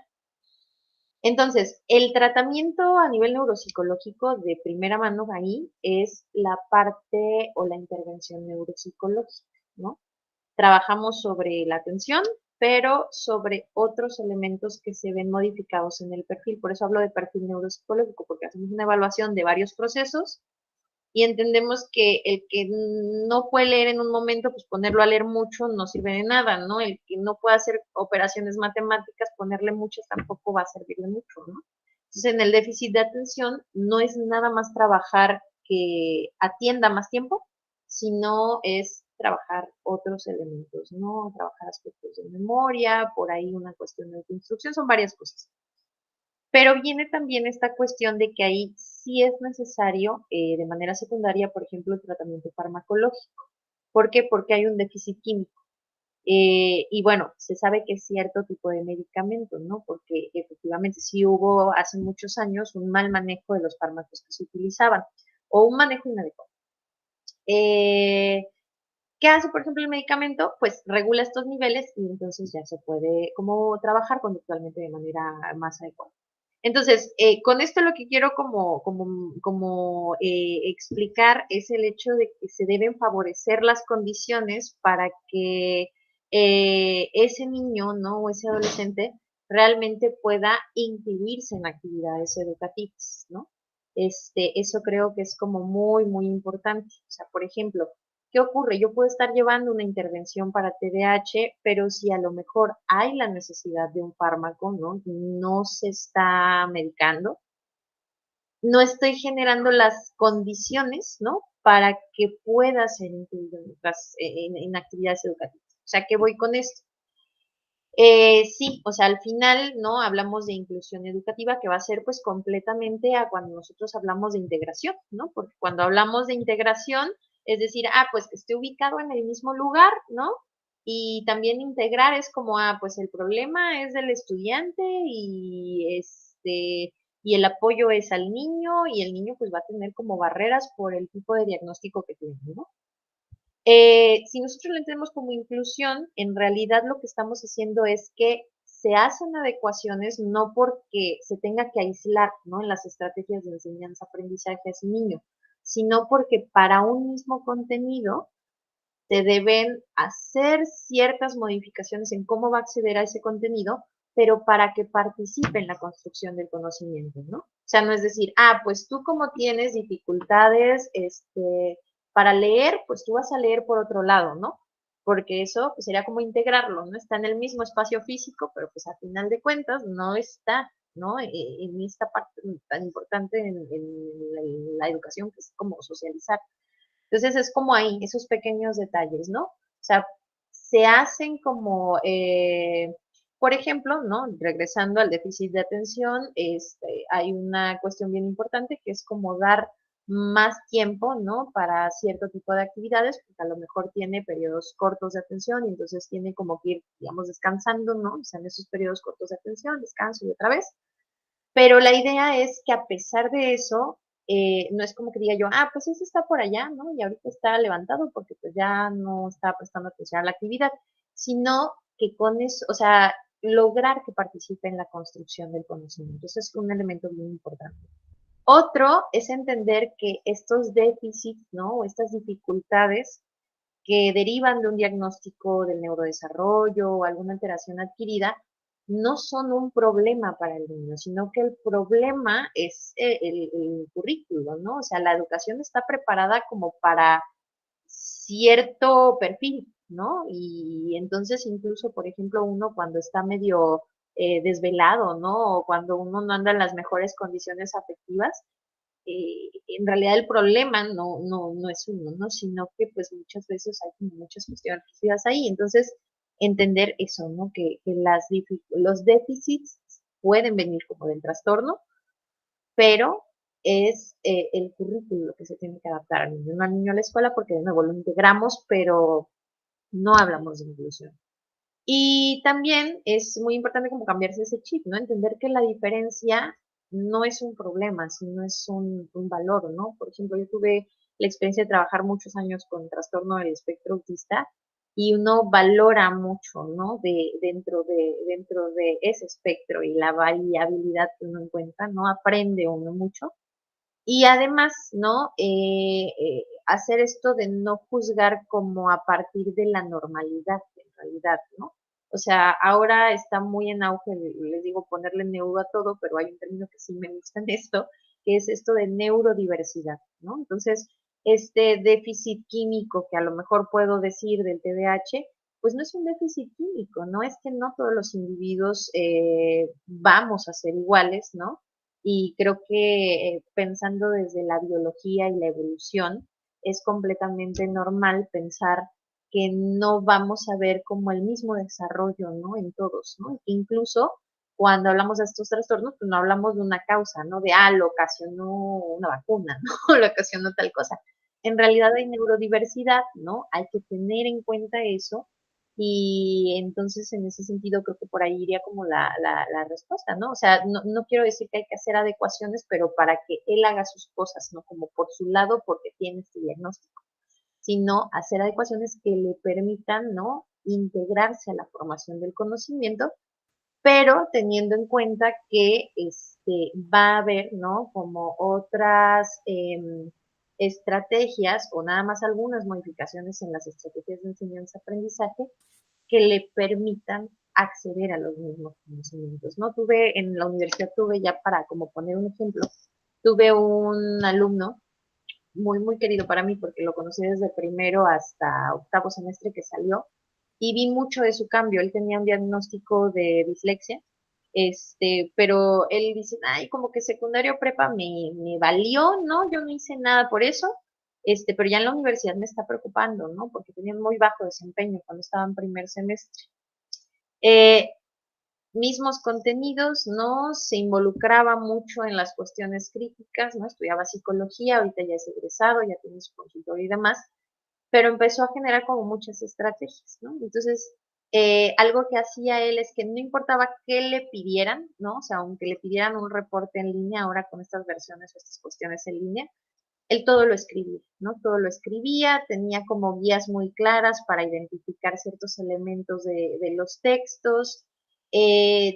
Entonces, el tratamiento a nivel neuropsicológico de primera mano ahí es la parte o la intervención neuropsicológica, ¿no? Trabajamos sobre la atención, pero sobre otros elementos que se ven modificados en el perfil. Por eso hablo de perfil neuropsicológico, porque hacemos una evaluación de varios procesos y entendemos que el que no puede leer en un momento, pues ponerlo a leer mucho no sirve de nada, ¿no? El que no puede hacer operaciones matemáticas, ponerle muchas tampoco va a servirle mucho, ¿no? Entonces, en el déficit de atención no es nada más trabajar que atienda más tiempo, sino es trabajar otros elementos, ¿no? Trabajar aspectos de memoria, por ahí una cuestión de instrucción, son varias cosas. Pero viene también esta cuestión de que ahí sí es necesario, de manera secundaria, por ejemplo, el tratamiento farmacológico. ¿Por qué? Porque hay un déficit químico. Y bueno, se sabe que es cierto tipo de medicamento, ¿no? Porque efectivamente sí hubo hace muchos años un mal manejo de los fármacos que se utilizaban o un manejo inadecuado. Eh, ¿Qué hace, por ejemplo, el medicamento? Pues regula estos niveles y entonces ya se puede como trabajar conductualmente de manera más adecuada. Entonces, con esto lo que quiero explicar es el hecho de que se deben favorecer las condiciones para que ese niño, ¿no? O ese adolescente realmente pueda incluirse en actividades educativas, ¿no? Eso creo que es como muy, muy importante. O sea, por ejemplo, ¿qué ocurre? Yo puedo estar llevando una intervención para TDAH, pero si a lo mejor hay la necesidad de un fármaco, ¿no? No se está medicando, no estoy generando las condiciones, ¿no? Para que pueda ser incluido en actividades educativas. O sea, ¿qué voy con esto? Sí, o sea, al final, ¿no? Hablamos de inclusión educativa que va a ser pues completamente a cuando nosotros hablamos de integración, ¿no? Porque cuando hablamos de integración, es decir, pues que esté ubicado en el mismo lugar, ¿no? Y también integrar es como, pues el problema es del estudiante y el apoyo es al niño y el niño pues va a tener como barreras por el tipo de diagnóstico que tiene, ¿no? Si nosotros lo entendemos como inclusión, en realidad lo que estamos haciendo es que se hacen adecuaciones no porque se tenga que aislar, ¿no? En las estrategias de enseñanza-aprendizaje a ese niño, sino porque para un mismo contenido se deben hacer ciertas modificaciones en cómo va a acceder a ese contenido, pero para que participe en la construcción del conocimiento, ¿no? O sea, no es decir, pues tú como tienes dificultades, para leer, pues tú vas a leer por otro lado, ¿no? Porque eso pues, sería como integrarlo, ¿no? Está en el mismo espacio físico, pero pues a final de cuentas no está, ¿no? En esta parte tan importante en la educación que es como socializar. Entonces es como ahí, esos pequeños detalles, ¿no? O sea, se hacen como, por ejemplo, ¿no? Regresando al déficit de atención, hay una cuestión bien importante que es como dar más tiempo, ¿no? Para cierto tipo de actividades, porque a lo mejor tiene periodos cortos de atención y entonces tiene como que ir, digamos, descansando, ¿no? O sea, en esos periodos cortos de atención, descanso y otra vez. Pero la idea es que a pesar de eso, no es como que diga yo, pues ese está por allá, ¿no? Y ahorita está levantado porque pues ya no está prestando atención a la actividad, sino que con eso, o sea, lograr que participe en la construcción del conocimiento. Eso es un elemento bien importante. Otro es entender que estos déficits, ¿no? O estas dificultades que derivan de un diagnóstico del neurodesarrollo o alguna alteración adquirida, no son un problema para el niño, sino que el problema es el currículo, ¿no? O sea, la educación está preparada como para cierto perfil, ¿no? Y entonces incluso, por ejemplo, uno cuando está medio desvelado, ¿no? O cuando uno no anda en las mejores condiciones afectivas, en realidad el problema no es uno, ¿no? Sino que pues muchas veces hay como muchas cuestiones ahí. Entonces, entender eso, ¿no? Que los déficits pueden venir como del trastorno, pero es el currículo lo que se tiene que adaptar al niño, no al niño a la escuela, porque de nuevo lo integramos, pero no hablamos de inclusión. Y también es muy importante como cambiarse ese chip, ¿no? Entender que la diferencia no es un problema, sino es un valor, ¿no? Por ejemplo, yo tuve la experiencia de trabajar muchos años con trastorno del espectro autista y uno valora mucho, ¿no? Dentro de ese espectro y la variabilidad que uno encuentra, ¿no? Aprende uno mucho. Y además, ¿no? Hacer esto de no juzgar como a partir de la normalidad, en realidad, ¿no? O sea, ahora está muy en auge, les digo, ponerle neuro a todo, pero hay un término que sí me gusta en esto, que es esto de neurodiversidad, ¿no? Entonces, este déficit químico que a lo mejor puedo decir del TDAH, pues no es un déficit químico, ¿no? Es que no todos los individuos vamos a ser iguales, ¿no? Y creo que pensando desde la biología y la evolución, es completamente normal pensar que no vamos a ver como el mismo desarrollo, ¿no? En todos, ¿no? Incluso cuando hablamos de estos trastornos, pues no hablamos de una causa, ¿no? De, lo ocasionó una vacuna, ¿no? Lo ocasionó tal cosa. En realidad hay neurodiversidad, ¿no? Hay que tener en cuenta eso y entonces, en ese sentido, creo que por ahí iría como la respuesta, ¿no? O sea, no quiero decir que hay que hacer adecuaciones, pero para que él haga sus cosas, ¿no? Como por su lado, porque tiene este diagnóstico, sino hacer adecuaciones que le permitan, ¿no? Integrarse a la formación del conocimiento, pero teniendo en cuenta que va a haber, ¿no? Como otras estrategias o nada más algunas modificaciones en las estrategias de enseñanza-aprendizaje que le permitan acceder a los mismos conocimientos, ¿no? En la universidad ya para como poner un ejemplo, tuve un alumno muy querido para mí porque lo conocí desde primero hasta octavo semestre que salió y vi mucho de su cambio. Él tenía un diagnóstico de dislexia, pero él dice, ay, como que secundario prepa me valió, ¿no? Yo no hice nada por eso, pero ya en la universidad me está preocupando, ¿no? Porque tenía un muy bajo desempeño cuando estaba en primer semestre. Eh, Mismos contenidos, ¿no? Se involucraba mucho en las cuestiones críticas, ¿no? Estudiaba psicología, ahorita ya es egresado, ya tiene su consultorio y demás, pero empezó a generar como muchas estrategias, ¿no? Entonces, algo que hacía él es que no importaba qué le pidieran, ¿no? O sea, aunque le pidieran un reporte en línea, ahora con estas versiones o estas cuestiones en línea, él todo lo escribía, ¿no? Todo lo escribía, tenía como guías muy claras para identificar ciertos elementos de los textos,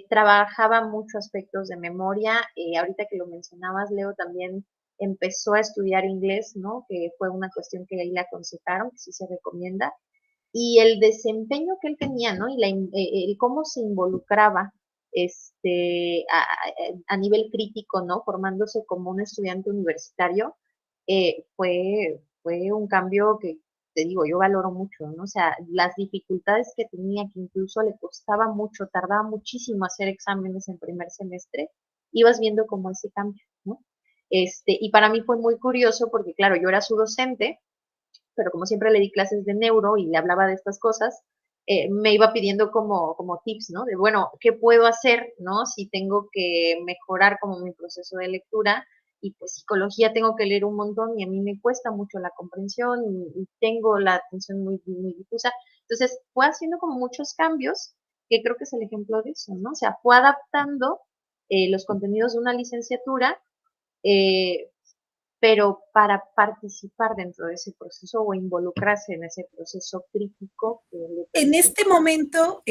trabajaba muchos aspectos de memoria, ahorita que lo mencionabas, Leo, también empezó a estudiar inglés, ¿no? Que fue una cuestión que ahí le aconsejaron, que sí se recomienda, y el desempeño que él tenía, ¿no? Y el cómo se involucraba a nivel crítico, ¿no? Formándose como un estudiante universitario, fue un cambio que, te digo, yo valoro mucho, ¿no? O sea, las dificultades que tenía, que incluso le costaba mucho, tardaba muchísimo hacer exámenes en primer semestre, ibas viendo como ese cambio, ¿no? Y para mí fue muy curioso porque, claro, yo era su docente, pero como siempre le di clases de neuro y le hablaba de estas cosas, me iba pidiendo como tips, ¿no? De, bueno, ¿qué puedo hacer, ¿no? Si tengo que mejorar como mi proceso de lectura y pues psicología tengo que leer un montón y a mí me cuesta mucho la comprensión y tengo la atención muy difusa. Entonces fue haciendo como muchos cambios que creo que es el ejemplo de eso, ¿no? O sea, fue adaptando los contenidos de una licenciatura, eh, pero para participar dentro de ese proceso o involucrarse en ese proceso crítico que le En permite. este momento,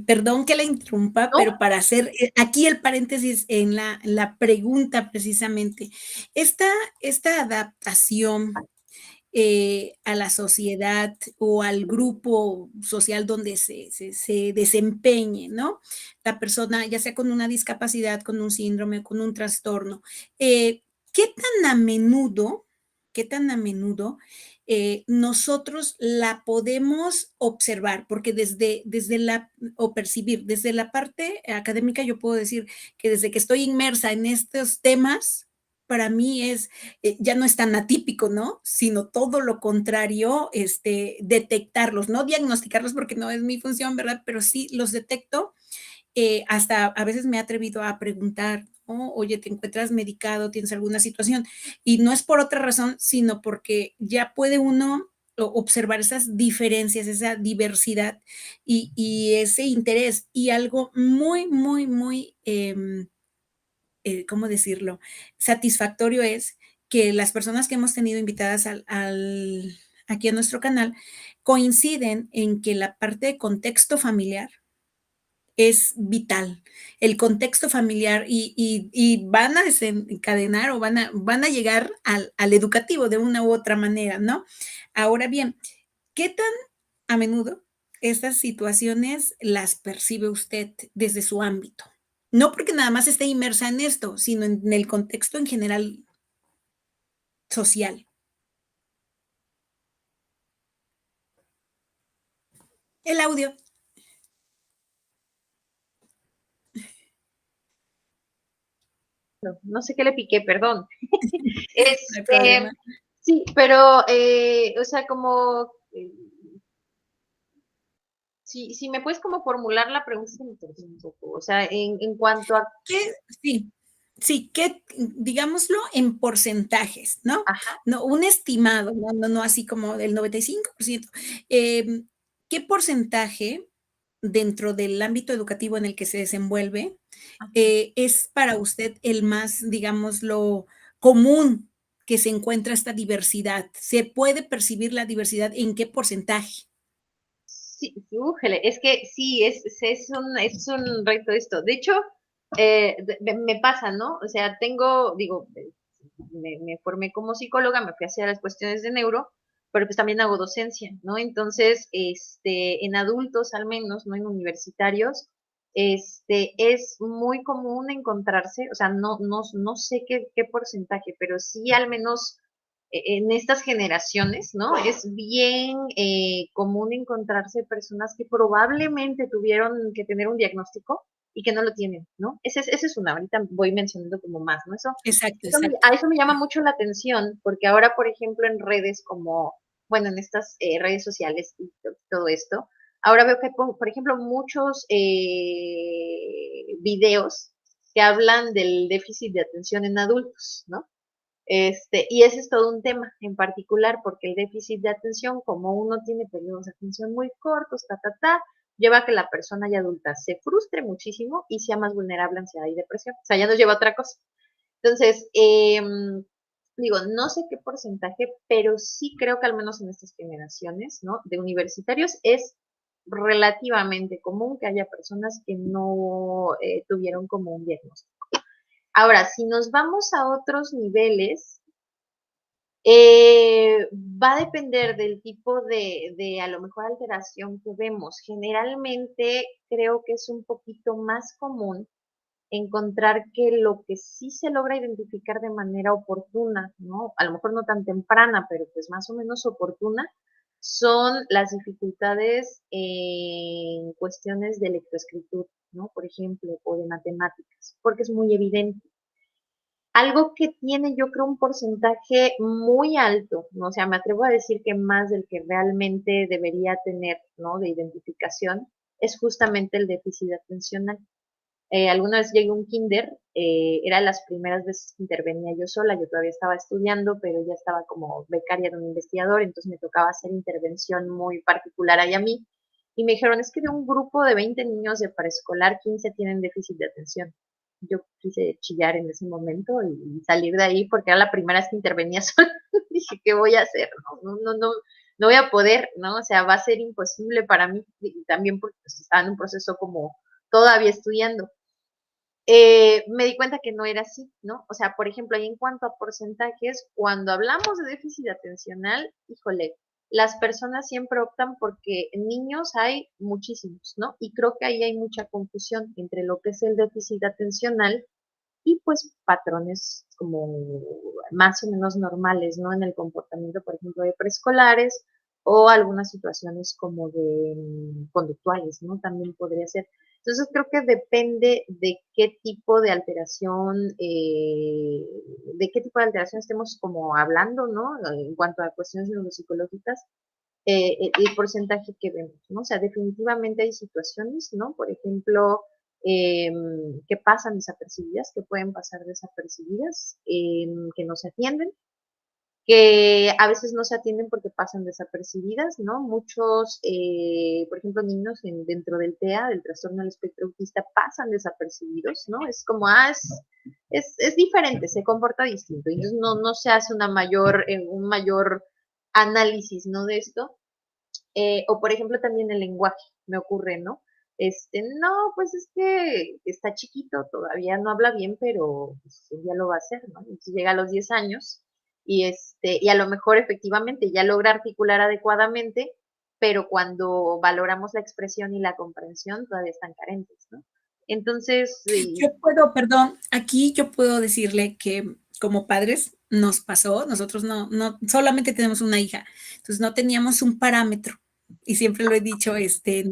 perdón que la interrumpa, ¿No? pero para hacer aquí el paréntesis en la pregunta precisamente, esta adaptación a la sociedad o al grupo social donde se desempeñe, ¿no? La persona, ya sea con una discapacidad, con un síndrome, con un trastorno. ¿Qué tan a menudo, qué tan a menudo nosotros la podemos observar? Porque o percibir, desde la parte académica yo puedo decir que desde que estoy inmersa en estos temas, para mí ya no es tan atípico, ¿no? Sino todo lo contrario, detectarlos, no diagnosticarlos porque no es mi función, ¿verdad? Pero sí los detecto. Hasta a veces me he atrevido a preguntar, ¿no? Oye, ¿te encuentras medicado? ¿Tienes alguna situación? Y no es por otra razón, sino porque ya puede uno observar esas diferencias, esa diversidad y ese interés. Y algo muy, ¿cómo decirlo? Satisfactorio es que las personas que hemos tenido invitadas aquí a nuestro canal coinciden en que la parte de contexto familiar es vital. El contexto familiar y van a desencadenar o van a llegar al educativo de una u otra manera, ¿no? Ahora bien, ¿qué tan a menudo estas situaciones las percibe usted desde su ámbito? No porque nada más esté inmersa en esto, sino en el contexto en general social. El audio. No sé qué le piqué, perdón. No hay problema. Sí, pero, o sea, como, si me puedes como formular la pregunta, se me perdí un poco. O sea, en cuanto a, ¿Qué? Sí, sí, que digámoslo en porcentajes, ¿no? ajá, No, un estimado, no así como del 95%. ¿Qué porcentaje dentro del ámbito educativo en el que se desenvuelve ajá. es para usted el más, digámoslo, común que se encuentra esta diversidad? ¿Se puede percibir la diversidad en qué porcentaje? Sí, újele, es que sí, es un reto esto. De hecho, me pasa, ¿no? O sea, digo, me formé como psicóloga, me fui a hacer las cuestiones de neuro, pero pues también hago docencia, ¿no? Entonces, en adultos al menos, no en universitarios, es muy común encontrarse, o sea, no sé qué porcentaje, pero sí al menos en estas generaciones, ¿no? Es bien común encontrarse personas que probablemente tuvieron que tener un diagnóstico y que no lo tienen, ¿no? Ese es una, ahorita voy mencionando como más, ¿no? Exacto, exacto. A eso me llama mucho la atención, porque ahora, por ejemplo, en redes como, bueno, en estas redes sociales y todo esto, ahora veo que hay, por ejemplo, muchos videos que hablan del déficit de atención en adultos, ¿no? Y ese es todo un tema en particular, porque el déficit de atención, como uno tiene periodos de atención muy cortos, lleva a que la persona ya adulta se frustre muchísimo y sea más vulnerable a ansiedad y depresión. O sea, ya nos lleva a otra cosa. Entonces, digo, no sé qué porcentaje, pero sí creo que al menos en estas generaciones, ¿no? De universitarios es relativamente común que haya personas que no tuvieron como un diagnóstico. Ahora, si nos vamos a otros niveles, va a depender del tipo de a lo mejor alteración que vemos. Generalmente creo que es un poquito más común encontrar que lo que sí se logra identificar de manera oportuna, ¿no? A lo mejor no tan temprana, pero pues más o menos oportuna, son las dificultades en cuestiones de lectoescritura, ¿no? Por ejemplo, o de matemáticas, porque es muy evidente. Algo que tiene, yo creo, un porcentaje muy alto, ¿no? O sea, me atrevo a decir que más del que realmente debería tener, ¿no? De identificación, es justamente el déficit atencional. Alguna vez llegué a un kinder, era las primeras veces que intervenía yo sola, yo todavía estaba estudiando, pero ya estaba como becaria de un investigador, entonces me tocaba hacer intervención muy particular ahí a mí, y me dijeron, es que de un grupo de 20 niños de preescolar, 15 tienen déficit de atención. Yo quise chillar en ese momento y salir de ahí porque era la primera vez que intervenía sola. Dije, ¿qué voy a hacer? No voy a poder, ¿no? O sea, va a ser imposible para mí, y también porque pues, estaba en un proceso como todavía estudiando. Me di cuenta que no era así, ¿no? O sea, por ejemplo, ahí en cuanto a porcentajes, cuando hablamos de déficit atencional, híjole, las personas siempre optan porque niños hay muchísimos, ¿no? Y creo que ahí hay mucha confusión entre lo que es el déficit atencional y pues patrones como más o menos normales, ¿no? En el comportamiento, por ejemplo, de preescolares o algunas situaciones como de conductuales, ¿no? También podría ser. Entonces creo que depende de qué tipo de alteración, de qué tipo de alteración estemos como hablando, ¿no? En cuanto a cuestiones neuropsicológicas, el porcentaje que vemos, ¿no? O sea, definitivamente hay situaciones, ¿no? Por ejemplo, que pasan desapercibidas, que pueden pasar desapercibidas, que no se atienden, que a veces no se atienden porque pasan desapercibidas, ¿no? Muchos, por ejemplo, niños dentro del TEA, del trastorno del espectro autista, pasan desapercibidos, ¿no? Es como, es diferente, se comporta distinto, entonces no se hace un mayor análisis, ¿no? De esto. O por ejemplo también el lenguaje, me ocurre, ¿no? No, pues es que está chiquito, todavía no habla bien, pero pues, ya lo va a hacer, ¿no? Entonces llega a los 10 años y a lo mejor efectivamente ya logra articular adecuadamente, pero cuando valoramos la expresión y la comprensión todavía están carentes, ¿no? Entonces, Yo puedo, perdón, aquí yo puedo decirle que como padres nos pasó, nosotros no solamente tenemos una hija, entonces no teníamos un parámetro y siempre lo he dicho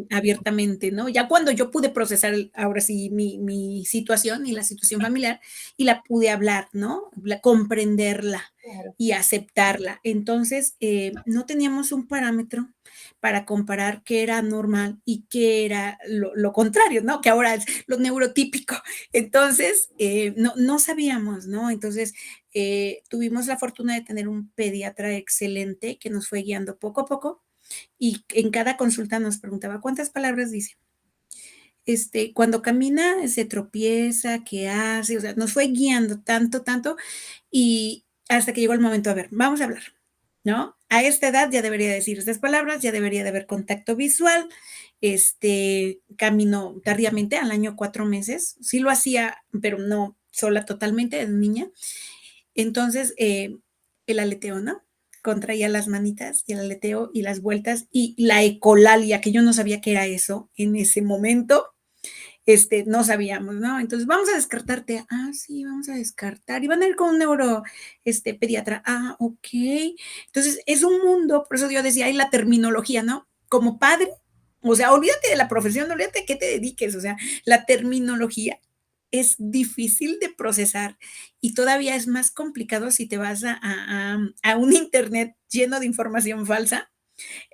abiertamente, ¿no? Ya cuando yo pude procesar ahora sí mi situación y la situación familiar y la pude hablar, ¿no? Comprenderla Claro. y aceptarla. Entonces, no teníamos un parámetro para comparar qué era normal y qué era lo contrario, ¿no? Que ahora es lo neurotípico. Entonces, no sabíamos, ¿no? Entonces, tuvimos la fortuna de tener un pediatra excelente que nos fue guiando poco a poco y en cada consulta nos preguntaba, ¿cuántas palabras dice? Cuando camina se tropieza, ¿qué hace? O sea, nos fue guiando tanto, tanto, y hasta que llegó el momento, a ver, vamos a hablar, ¿no? A esta edad ya debería decir estas palabras, ya debería de haber contacto visual, caminó tardíamente al año 4 meses, sí lo hacía, pero no sola totalmente, de niña. Entonces, el aleteo, ¿no? Contraía las manitas y el aleteo y las vueltas y la ecolalia, que yo no sabía qué era eso en ese momento, no sabíamos, ¿no? Entonces, vamos a descartarte. Ah, sí, vamos a descartar. Y van a ir con un pediatra. Ah, ok. Entonces, es un mundo, por eso yo decía, hay la terminología, ¿no? Como padre, o sea, olvídate de la profesión, olvídate de qué te dediques, o sea, la terminología es difícil de procesar y todavía es más complicado si te vas a un internet lleno de información falsa,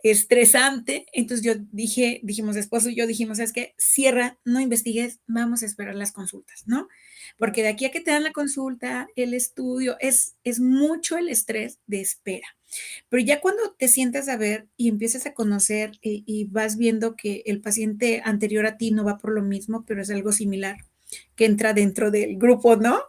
estresante. Entonces dijimos, esposo y yo dijimos, es que cierra, no investigues, vamos a esperar las consultas, ¿no? Porque de aquí a que te dan la consulta, el estudio, es mucho el estrés de espera. Pero ya cuando te sientas a ver y empiezas a conocer y vas viendo que el paciente anterior a ti no va por lo mismo, pero es algo similar, que entra dentro del grupo, ¿no?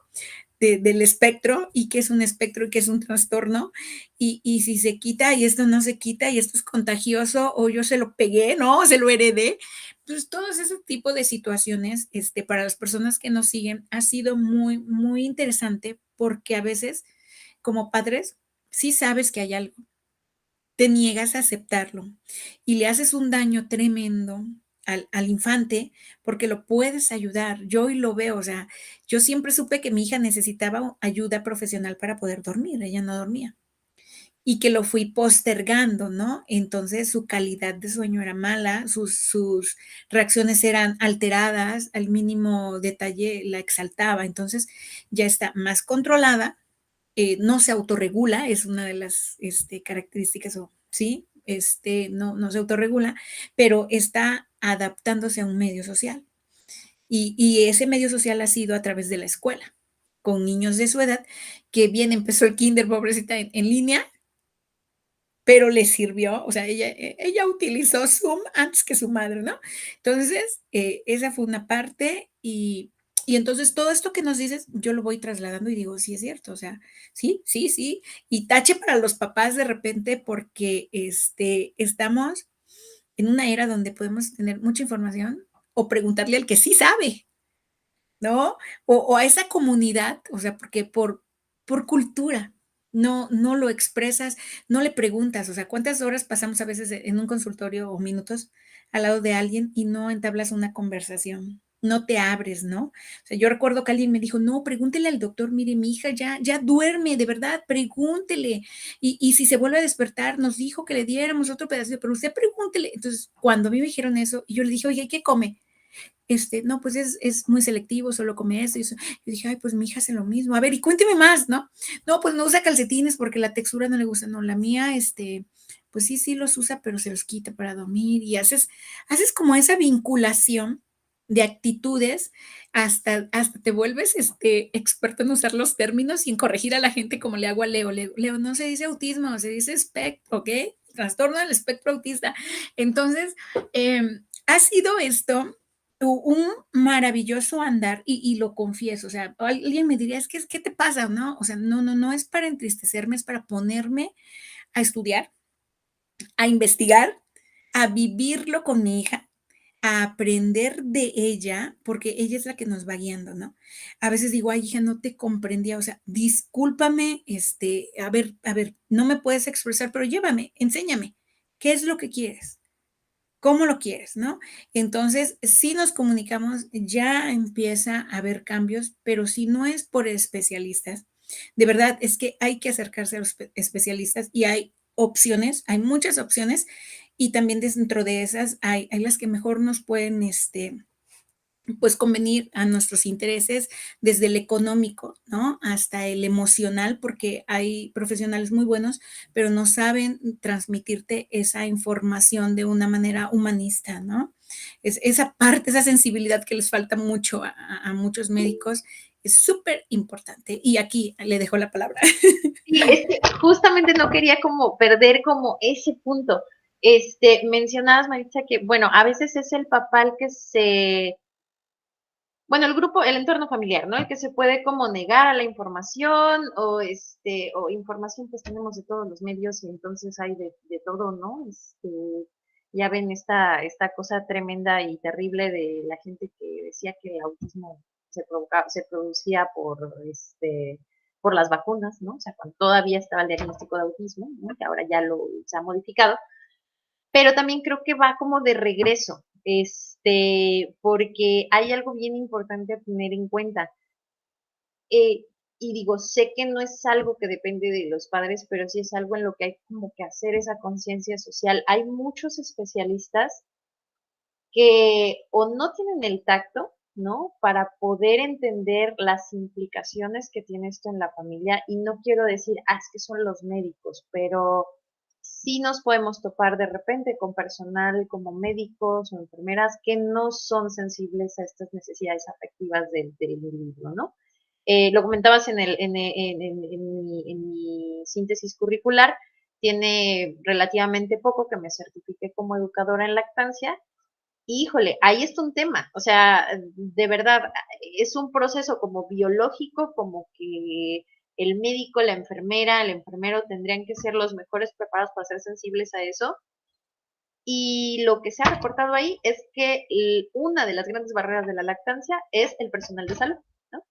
Del espectro y qué es un espectro y qué es un trastorno y si se quita y esto no se quita y esto es contagioso o yo se lo pegué, ¿no? Se lo heredé. Entonces, todos ese tipo de situaciones, para las personas que nos siguen, ha sido muy, muy interesante porque a veces, como padres, sí sabes que hay algo, te niegas a aceptarlo y le haces un daño tremendo al infante porque lo puedes ayudar. Yo hoy lo veo, o sea, yo siempre supe que mi hija necesitaba ayuda profesional para poder dormir, ella no dormía. Y que lo fui postergando, ¿no? Entonces su calidad de sueño era mala, sus reacciones eran alteradas, al mínimo detalle la exaltaba, entonces ya está más controlada, no se autorregula, es una de las características, ¿sí? No se autorregula, pero está adaptándose a un medio social. Y ese medio social ha sido a través de la escuela, con niños de su edad, que bien empezó el kinder, pobrecita, en línea, pero le sirvió, o sea, ella utilizó Zoom antes que su madre, ¿no? Entonces, esa fue una parte y entonces todo esto que nos dices, yo lo voy trasladando y digo, sí es cierto, o sea, sí, sí, sí, y tache para los papás de repente porque estamos en una era donde podemos tener mucha información o preguntarle al que sí sabe, ¿no? O a esa comunidad, o sea, porque por cultura no lo expresas, no le preguntas, o sea, ¿cuántas horas pasamos a veces en un consultorio o minutos al lado de alguien y no entablas una conversación? No te abres, ¿no? O sea, yo recuerdo que alguien me dijo, no, pregúntele al doctor, mire, mi hija ya duerme, de verdad, pregúntele. Y si se vuelve a despertar, nos dijo que le diéramos otro pedacito, pero usted pregúntele. Entonces, cuando a mí me dijeron eso, y yo le dije, oye, ¿qué come? No, pues es muy selectivo, solo come esto. Y eso. Yo dije, ay, pues mi hija hace lo mismo. A ver, y cuénteme más, ¿no? No, pues no usa calcetines porque la textura no le gusta. No, la mía, pues sí los usa, pero se los quita para dormir. Y haces como esa vinculación de actitudes hasta te vuelves experto en usar los términos y en corregir a la gente como le hago a Leo. Leo, no se dice autismo, se dice espectro, ¿ok? Trastorno del espectro autista. Entonces, ha sido esto un maravilloso andar y lo confieso, o sea, alguien me diría, es que, ¿qué te pasa? ¿No? O sea, no es para entristecerme, es para ponerme a estudiar, a investigar, a vivirlo con mi hija, a aprender de ella, porque ella es la que nos va guiando, ¿no? A veces digo, ay, hija, no te comprendía, o sea, discúlpame, a ver, no me puedes expresar, pero llévame, enséñame, ¿qué es lo que quieres? ¿Cómo lo quieres, no? Entonces, si nos comunicamos, ya empieza a haber cambios, pero si no es por especialistas, de verdad es que hay que acercarse a los especialistas y hay opciones, hay muchas opciones y también dentro de esas hay las que mejor nos pueden, pues convenir a nuestros intereses desde el económico, ¿no? Hasta el emocional, porque hay profesionales muy buenos, pero no saben transmitirte esa información de una manera humanista, ¿no? Esa parte, esa sensibilidad que les falta mucho a muchos médicos es súper importante. Y aquí le dejo la palabra. Sí, es que justamente no quería como perder como ese punto. Mencionabas, Maritza, que, bueno, a veces es el papá el que bueno, el grupo, el entorno familiar, ¿no? El que se puede como negar a la información o información pues tenemos de todos los medios y entonces hay de todo, ¿no? Ya ven esta cosa tremenda y terrible de la gente que decía que el autismo se producía por las vacunas, ¿no? O sea, cuando todavía estaba el diagnóstico de autismo, ¿no? Que ahora ya se ha modificado, pero también creo que va como de regreso, porque hay algo bien importante a tener en cuenta. Eh, y digo, sé que no es algo que depende de los padres, pero sí es algo en lo que hay como que hacer esa conciencia social. Hay muchos especialistas que o no tienen el tacto, ¿no? Para poder entender las implicaciones que tiene esto en la familia. Y no quiero decir, es que son los médicos, pero sí nos podemos topar de repente con personal como médicos o enfermeras que no son sensibles a estas necesidades afectivas del individuo, ¿no? Lo comentabas en mi síntesis curricular, tiene relativamente poco que me certifiqué como educadora en lactancia. Híjole, ahí está un tema, o sea, de verdad, es un proceso como biológico, como que el médico, la enfermera, el enfermero tendrían que ser los mejores preparados para ser sensibles a eso. Y lo que se ha reportado ahí es que una de las grandes barreras de la lactancia es el personal de salud, ¿no?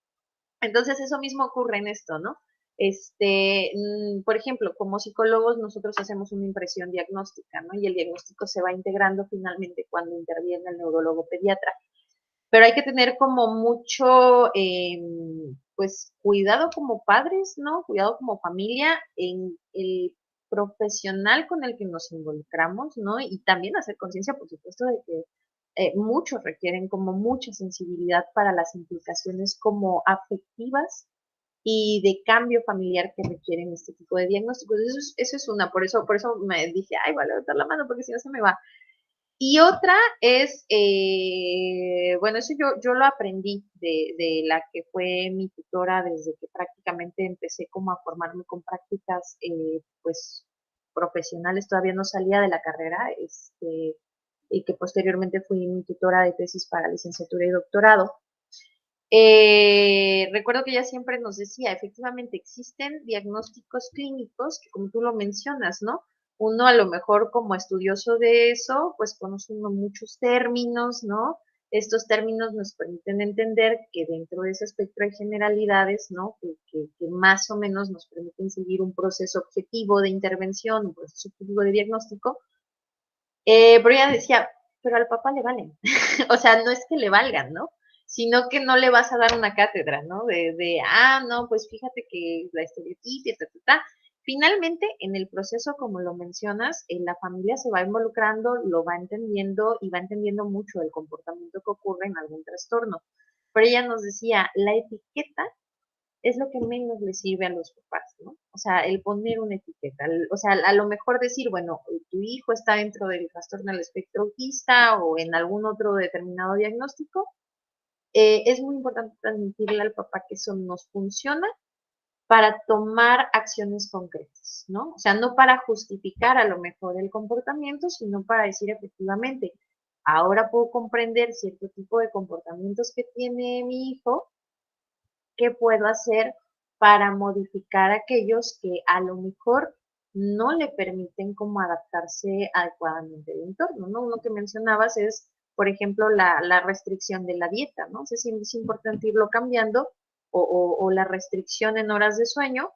Entonces eso mismo ocurre en esto, ¿no? Por ejemplo, como psicólogos nosotros hacemos una impresión diagnóstica, ¿no? Y el diagnóstico se va integrando finalmente cuando interviene el neurólogo pediatra. Pero hay que tener como mucho, pues, cuidado como padres, ¿no? Cuidado como familia en el profesional con el que nos involucramos, ¿no? Y también hacer conciencia, por supuesto, de que muchos requieren como mucha sensibilidad para las implicaciones como afectivas y de cambio familiar que requieren este tipo de diagnósticos. Eso es una, por eso me dije, ay, voy a levantar la mano porque si no se me va. Y otra es, bueno, eso yo lo aprendí de la que fue mi tutora desde que prácticamente empecé como a formarme con prácticas, pues, profesionales, todavía no salía de la carrera, y que posteriormente fui mi tutora de tesis para licenciatura y doctorado. Recuerdo que ella siempre nos decía, efectivamente existen diagnósticos clínicos que como tú lo mencionas, ¿no? Uno a lo mejor como estudioso de eso, pues conoce uno muchos términos, ¿no? Estos términos nos permiten entender que dentro de ese espectro hay generalidades, ¿no? Que más o menos nos permiten seguir un proceso objetivo de intervención, un proceso objetivo de diagnóstico. Pero ella decía, pero al papá le valen. O sea, no es que le valgan, ¿no? Sino que no le vas a dar una cátedra, ¿no? No, pues fíjate que la estereotipia, ta. Finalmente, en el proceso, como lo mencionas, la familia se va involucrando, lo va entendiendo y va entendiendo mucho el comportamiento que ocurre en algún trastorno. Pero ella nos decía, la etiqueta es lo que menos le sirve a los papás, ¿no? O sea, el poner una etiqueta, o sea, a lo mejor decir, bueno, tu hijo está dentro del trastorno del espectro autista o en algún otro determinado diagnóstico, es muy importante transmitirle al papá que eso nos funciona para tomar acciones concretas, ¿no? O sea, no para justificar a lo mejor el comportamiento, sino para decir efectivamente, ahora puedo comprender cierto tipo de comportamientos que tiene mi hijo, qué puedo hacer para modificar aquellos que a lo mejor no le permiten como adaptarse adecuadamente al entorno, ¿no? Uno que mencionabas es, por ejemplo, la restricción de la dieta, ¿no? O sea, sí es importante irlo cambiando o la restricción en horas de sueño,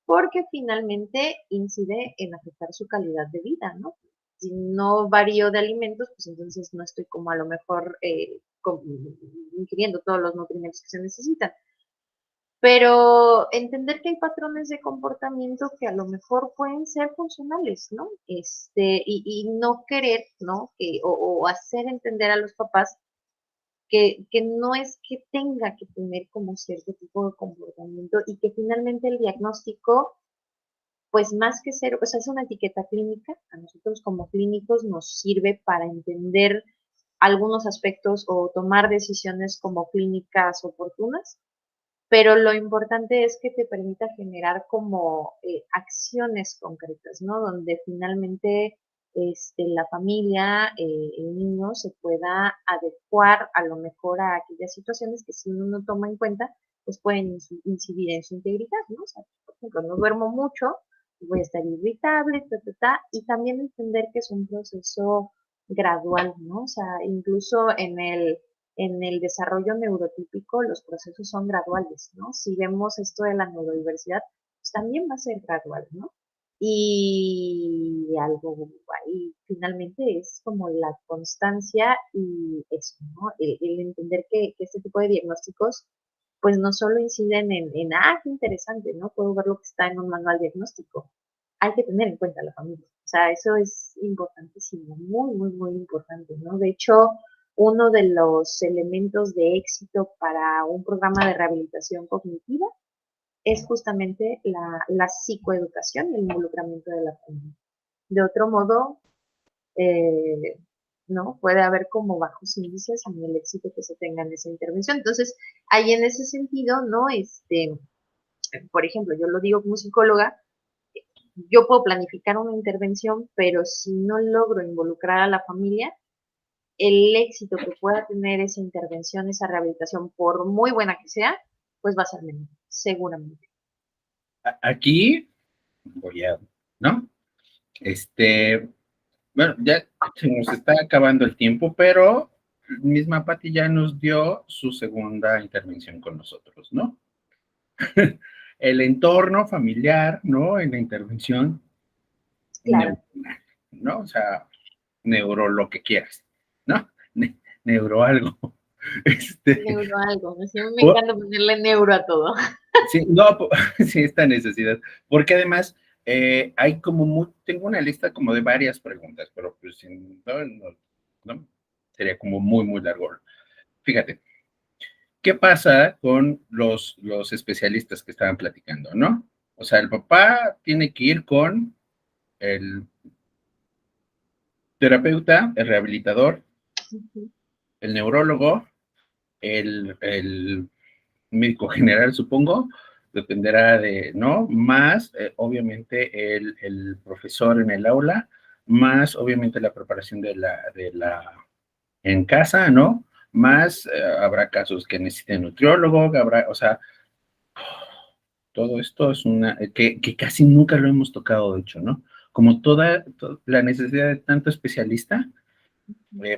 porque finalmente incide en afectar su calidad de vida, ¿no? Si no varío de alimentos, pues entonces no estoy como a lo mejor ingiriendo todos los nutrientes que se necesitan. pero entender que hay patrones de comportamiento que a lo mejor pueden ser funcionales, ¿no? Y no querer, ¿no? O hacer entender a los papás que no es que tenga que tener como cierto tipo de comportamiento y que finalmente el diagnóstico, pues más que ser, o sea, es una etiqueta clínica, a nosotros como clínicos nos sirve para entender algunos aspectos o tomar decisiones como clínicas oportunas, pero lo importante es que te permita generar como acciones concretas, ¿no? Donde finalmente la familia, el niño se pueda adecuar a lo mejor a aquellas situaciones que si uno no toma en cuenta, pues pueden incidir en su integridad, ¿no? O sea, por ejemplo, no duermo mucho, voy a estar irritable, y también entender que es un proceso gradual, ¿no? O sea, incluso en el desarrollo neurotípico los procesos son graduales, ¿no? Si vemos esto de la neurodiversidad, pues también va a ser gradual, ¿no? Y algo ahí finalmente es como la constancia y eso, ¿no? El entender que este tipo de diagnósticos pues no solo inciden qué interesante, ¿no? Puedo ver lo que está en un manual diagnóstico. Hay que tener en cuenta a la familia. O sea, eso es importantísimo, muy, muy, muy importante, ¿no? De hecho, uno de los elementos de éxito para un programa de rehabilitación cognitiva es justamente la psicoeducación y el involucramiento de la familia. De otro modo, eh, ¿no? Puede haber como bajos índices en el éxito que se tenga en esa intervención. Entonces, ahí en ese sentido, ¿no? Por ejemplo, yo lo digo como psicóloga, yo puedo planificar una intervención, pero si no logro involucrar a la familia, el éxito que pueda tener esa intervención, esa rehabilitación, por muy buena que sea, pues va a ser menor, seguramente. Aquí voy a, ¿no? Bueno, ya se nos está acabando el tiempo, pero misma Pati ya nos dio su segunda intervención con nosotros, ¿no? El entorno familiar, ¿no? En la intervención Claro. neuronal, ¿no? O sea, neuro lo que quieras, ¿no? Neuro algo. Neuro algo, así me oh, encanta ponerle neuro a todo. sí, no, sí, esta necesidad, porque además hay como, tengo una lista como de varias preguntas, pero pues no, sería como muy, muy largo. Fíjate, ¿qué pasa con los especialistas que estaban platicando, no? O sea, el papá tiene que ir con el terapeuta, el rehabilitador, el neurólogo, el médico general, supongo, dependerá de, ¿no? Más, obviamente, el profesor en el aula, más, obviamente, la preparación en casa, ¿no? Más, habrá casos que necesiten nutriólogo, o sea, todo esto es que casi nunca lo hemos tocado, de hecho, ¿no? Como toda la necesidad de tanto especialista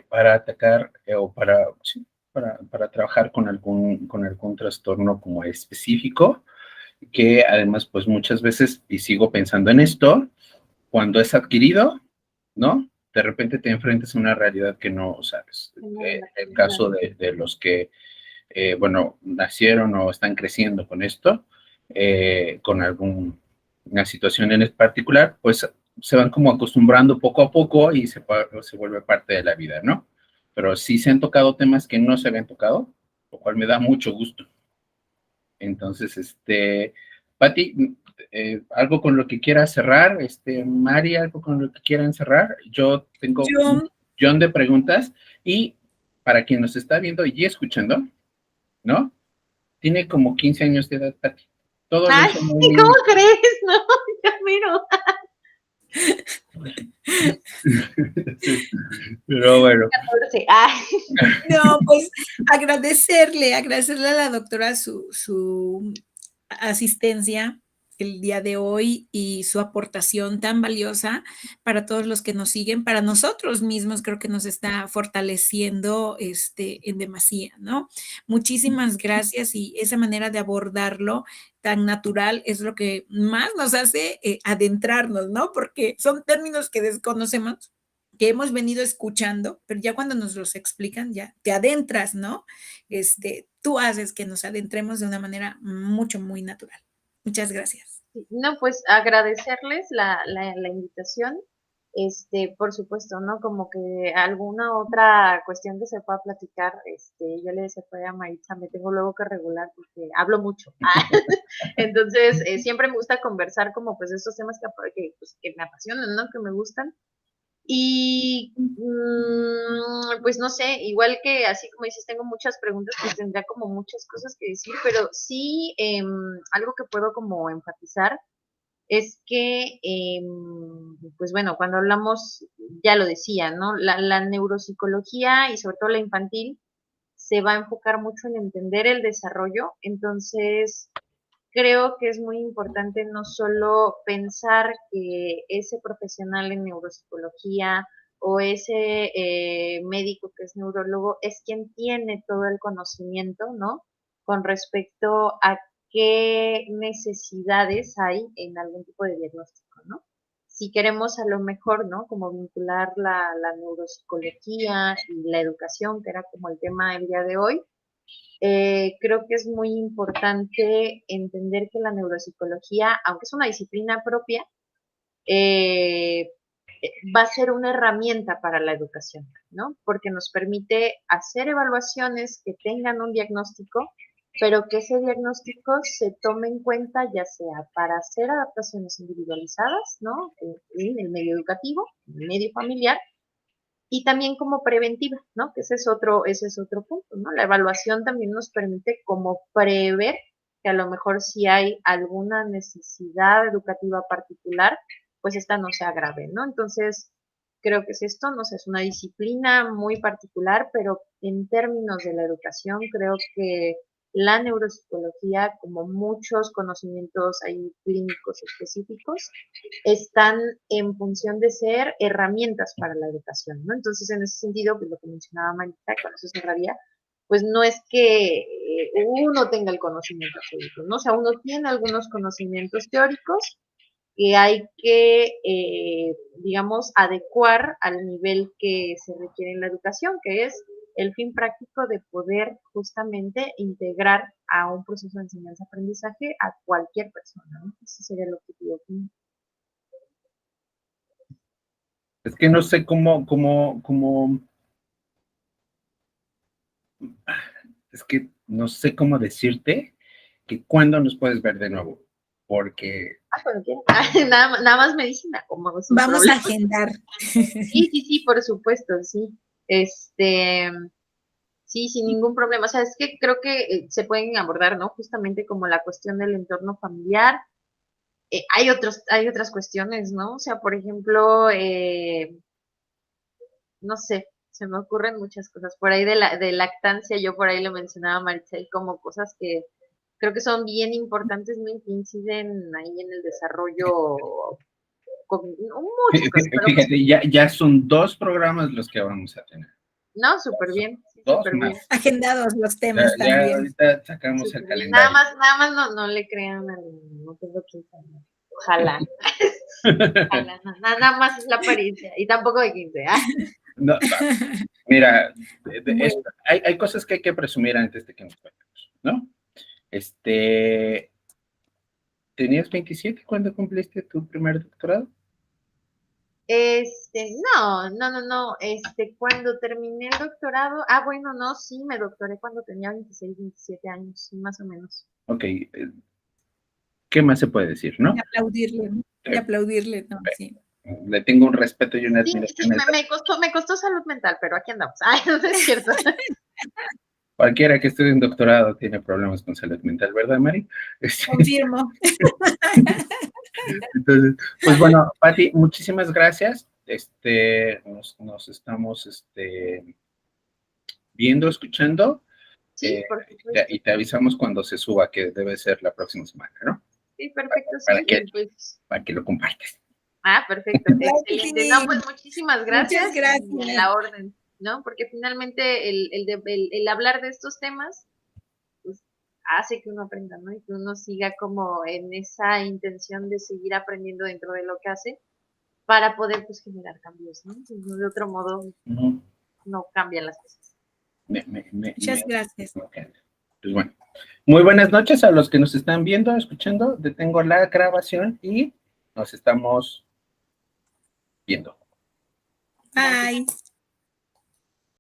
para atacar o sí, para trabajar con algún trastorno como específico, que además, pues muchas veces, y sigo pensando en esto, cuando es adquirido, ¿no? De repente te enfrentas a una realidad que no sabes. El caso de los que, bueno, nacieron o están creciendo con esto, con alguna situación en particular, pues se van como acostumbrando poco a poco y se vuelve parte de la vida, ¿no? Pero sí se han tocado temas que no se habían tocado, lo cual me da mucho gusto. Entonces, Pati, algo con lo que quieras cerrar, Mari, algo con lo que quieran cerrar. Yo tengo un millón de preguntas y para quien nos está viendo y escuchando, ¿no? Tiene como 15 años de edad, Pati. Todo lo Ay, hizo muy niño. ¿cómo crees? No, ya miro. Pero bueno. 14. Ay. No, pues agradecerle a la doctora su asistencia el día de hoy y su aportación tan valiosa para todos los que nos siguen, para nosotros mismos creo que nos está fortaleciendo en demasía, ¿no? Muchísimas gracias y esa manera de abordarlo tan natural es lo que más nos hace adentrarnos, ¿no? Porque son términos que desconocemos que hemos venido escuchando, pero ya cuando nos los explican, ya te adentras, ¿no? Tú haces que nos adentremos de una manera muy natural. Muchas gracias. No, pues agradecerles la invitación. Por supuesto, ¿no? Como que alguna otra cuestión que se pueda platicar, yo le decía a Maritza, me tengo luego que regular porque hablo mucho. Entonces, siempre me gusta conversar como pues de estos temas que me apasionan, ¿no? Que me gustan. Y pues no sé, igual que así como dices, tengo muchas preguntas, pues tendría como muchas cosas que decir, pero sí algo que puedo como enfatizar es que, pues bueno, cuando hablamos, ya lo decía, ¿no? La neuropsicología y sobre todo la infantil se va a enfocar mucho en entender el desarrollo, entonces creo que es muy importante no solo pensar que ese profesional en neuropsicología o ese médico que es neurólogo es quien tiene todo el conocimiento, ¿no? Con respecto a qué necesidades hay en algún tipo de diagnóstico, ¿no? Si queremos a lo mejor, ¿no? Como vincular la neuropsicología y la educación, que era como el tema del día de hoy, creo que es muy importante entender que la neuropsicología, aunque es una disciplina propia, eh, va a ser una herramienta para la educación, ¿no? Porque nos permite hacer evaluaciones que tengan un diagnóstico, pero que ese diagnóstico se tome en cuenta ya sea para hacer adaptaciones individualizadas, ¿no? En el medio educativo, en el medio familiar, y también como preventiva, ¿no? Que ese es otro punto, ¿no? La evaluación también nos permite como prever que a lo mejor si hay alguna necesidad educativa particular, pues esta no sea grave, ¿no? Entonces, creo que es esto, no sé, es una disciplina muy particular, pero en términos de la educación, creo que la neuropsicología, como muchos conocimientos ahí clínicos específicos, están en función de ser herramientas para la educación, ¿no? Entonces, en ese sentido, pues lo que mencionaba Marita, con eso cerraría, pues no es que uno tenga el conocimiento absoluto, ¿no? O sea, uno tiene algunos conocimientos teóricos que hay que, digamos, adecuar al nivel que se requiere en la educación, que es el fin práctico de poder justamente integrar a un proceso de enseñanza-aprendizaje a cualquier persona, ¿no? Ese sería el objetivo. Es que no sé es que no sé cómo decirte que cuándo nos puedes ver de nuevo, porque... Cuando quieran. Nada más me dicen, como sin Vamos a problema. agendar. Sí, por supuesto, sí. Este, sí, sin ningún problema. O sea, es que creo que se pueden abordar, ¿no? Justamente como la cuestión del entorno familiar. Hay otras cuestiones, ¿no? O sea, por ejemplo, no sé, se me ocurren muchas cosas. Por ahí de lactancia, yo por ahí lo mencionaba a Maricel como cosas que creo que son bien importantes, ¿no? Y que inciden ahí en el desarrollo con muchas cosas, pero pues, Fíjate, ya son 2 programas los que vamos a tener. no, súper bien, sí, Dos súper bien. más. Agendados los temas Ya también. ahorita sacamos el Súper bien. Nada calendario. más, nada más no le crean al, no tengo 15 años. Ojalá, ojalá, nada más es la apariencia, y tampoco de 15, ¿ah? No, mira, Bueno, hay cosas que hay que presumir antes de que nos cuentemos, ¿no? Este, ¿Tenías 27 cuando cumpliste tu primer doctorado? No, cuando terminé el doctorado, bueno, no, sí, me doctoré cuando tenía 26, 27 años, sí, más o menos. Ok, ¿qué más se puede decir, y no? aplaudirle, ¿no? Y Eh, aplaudirle, ¿no? Sí. Le tengo un respeto y una Sí, admiración a esa. me costó salud mental, pero aquí andamos. Ay, no es cierto. Cualquiera que estudie un doctorado tiene problemas con salud mental, ¿verdad, Mari? Confirmo. Entonces, pues bueno, Pati, muchísimas gracias. Nos estamos viendo, escuchando, Sí, eh, por supuesto. y te avisamos cuando se suba, que debe ser la próxima semana, ¿no? Sí, perfecto, Para sí, que, y pues, para que lo compartas. perfecto, Claro que excelente. No, sí. pues muchísimas Muchas gracias y a gracias. la orden, ¿no? Porque finalmente el hablar de estos temas, pues, hace que uno aprenda, ¿no? Y que uno siga como en esa intención de seguir aprendiendo dentro de lo que hace. para poder pues generar cambios, ¿no? De otro modo no cambian las cosas. Muchas gracias. Pues bueno, muy buenas noches a los que nos están viendo, escuchando. Detengo la grabación y nos estamos viendo. Bye.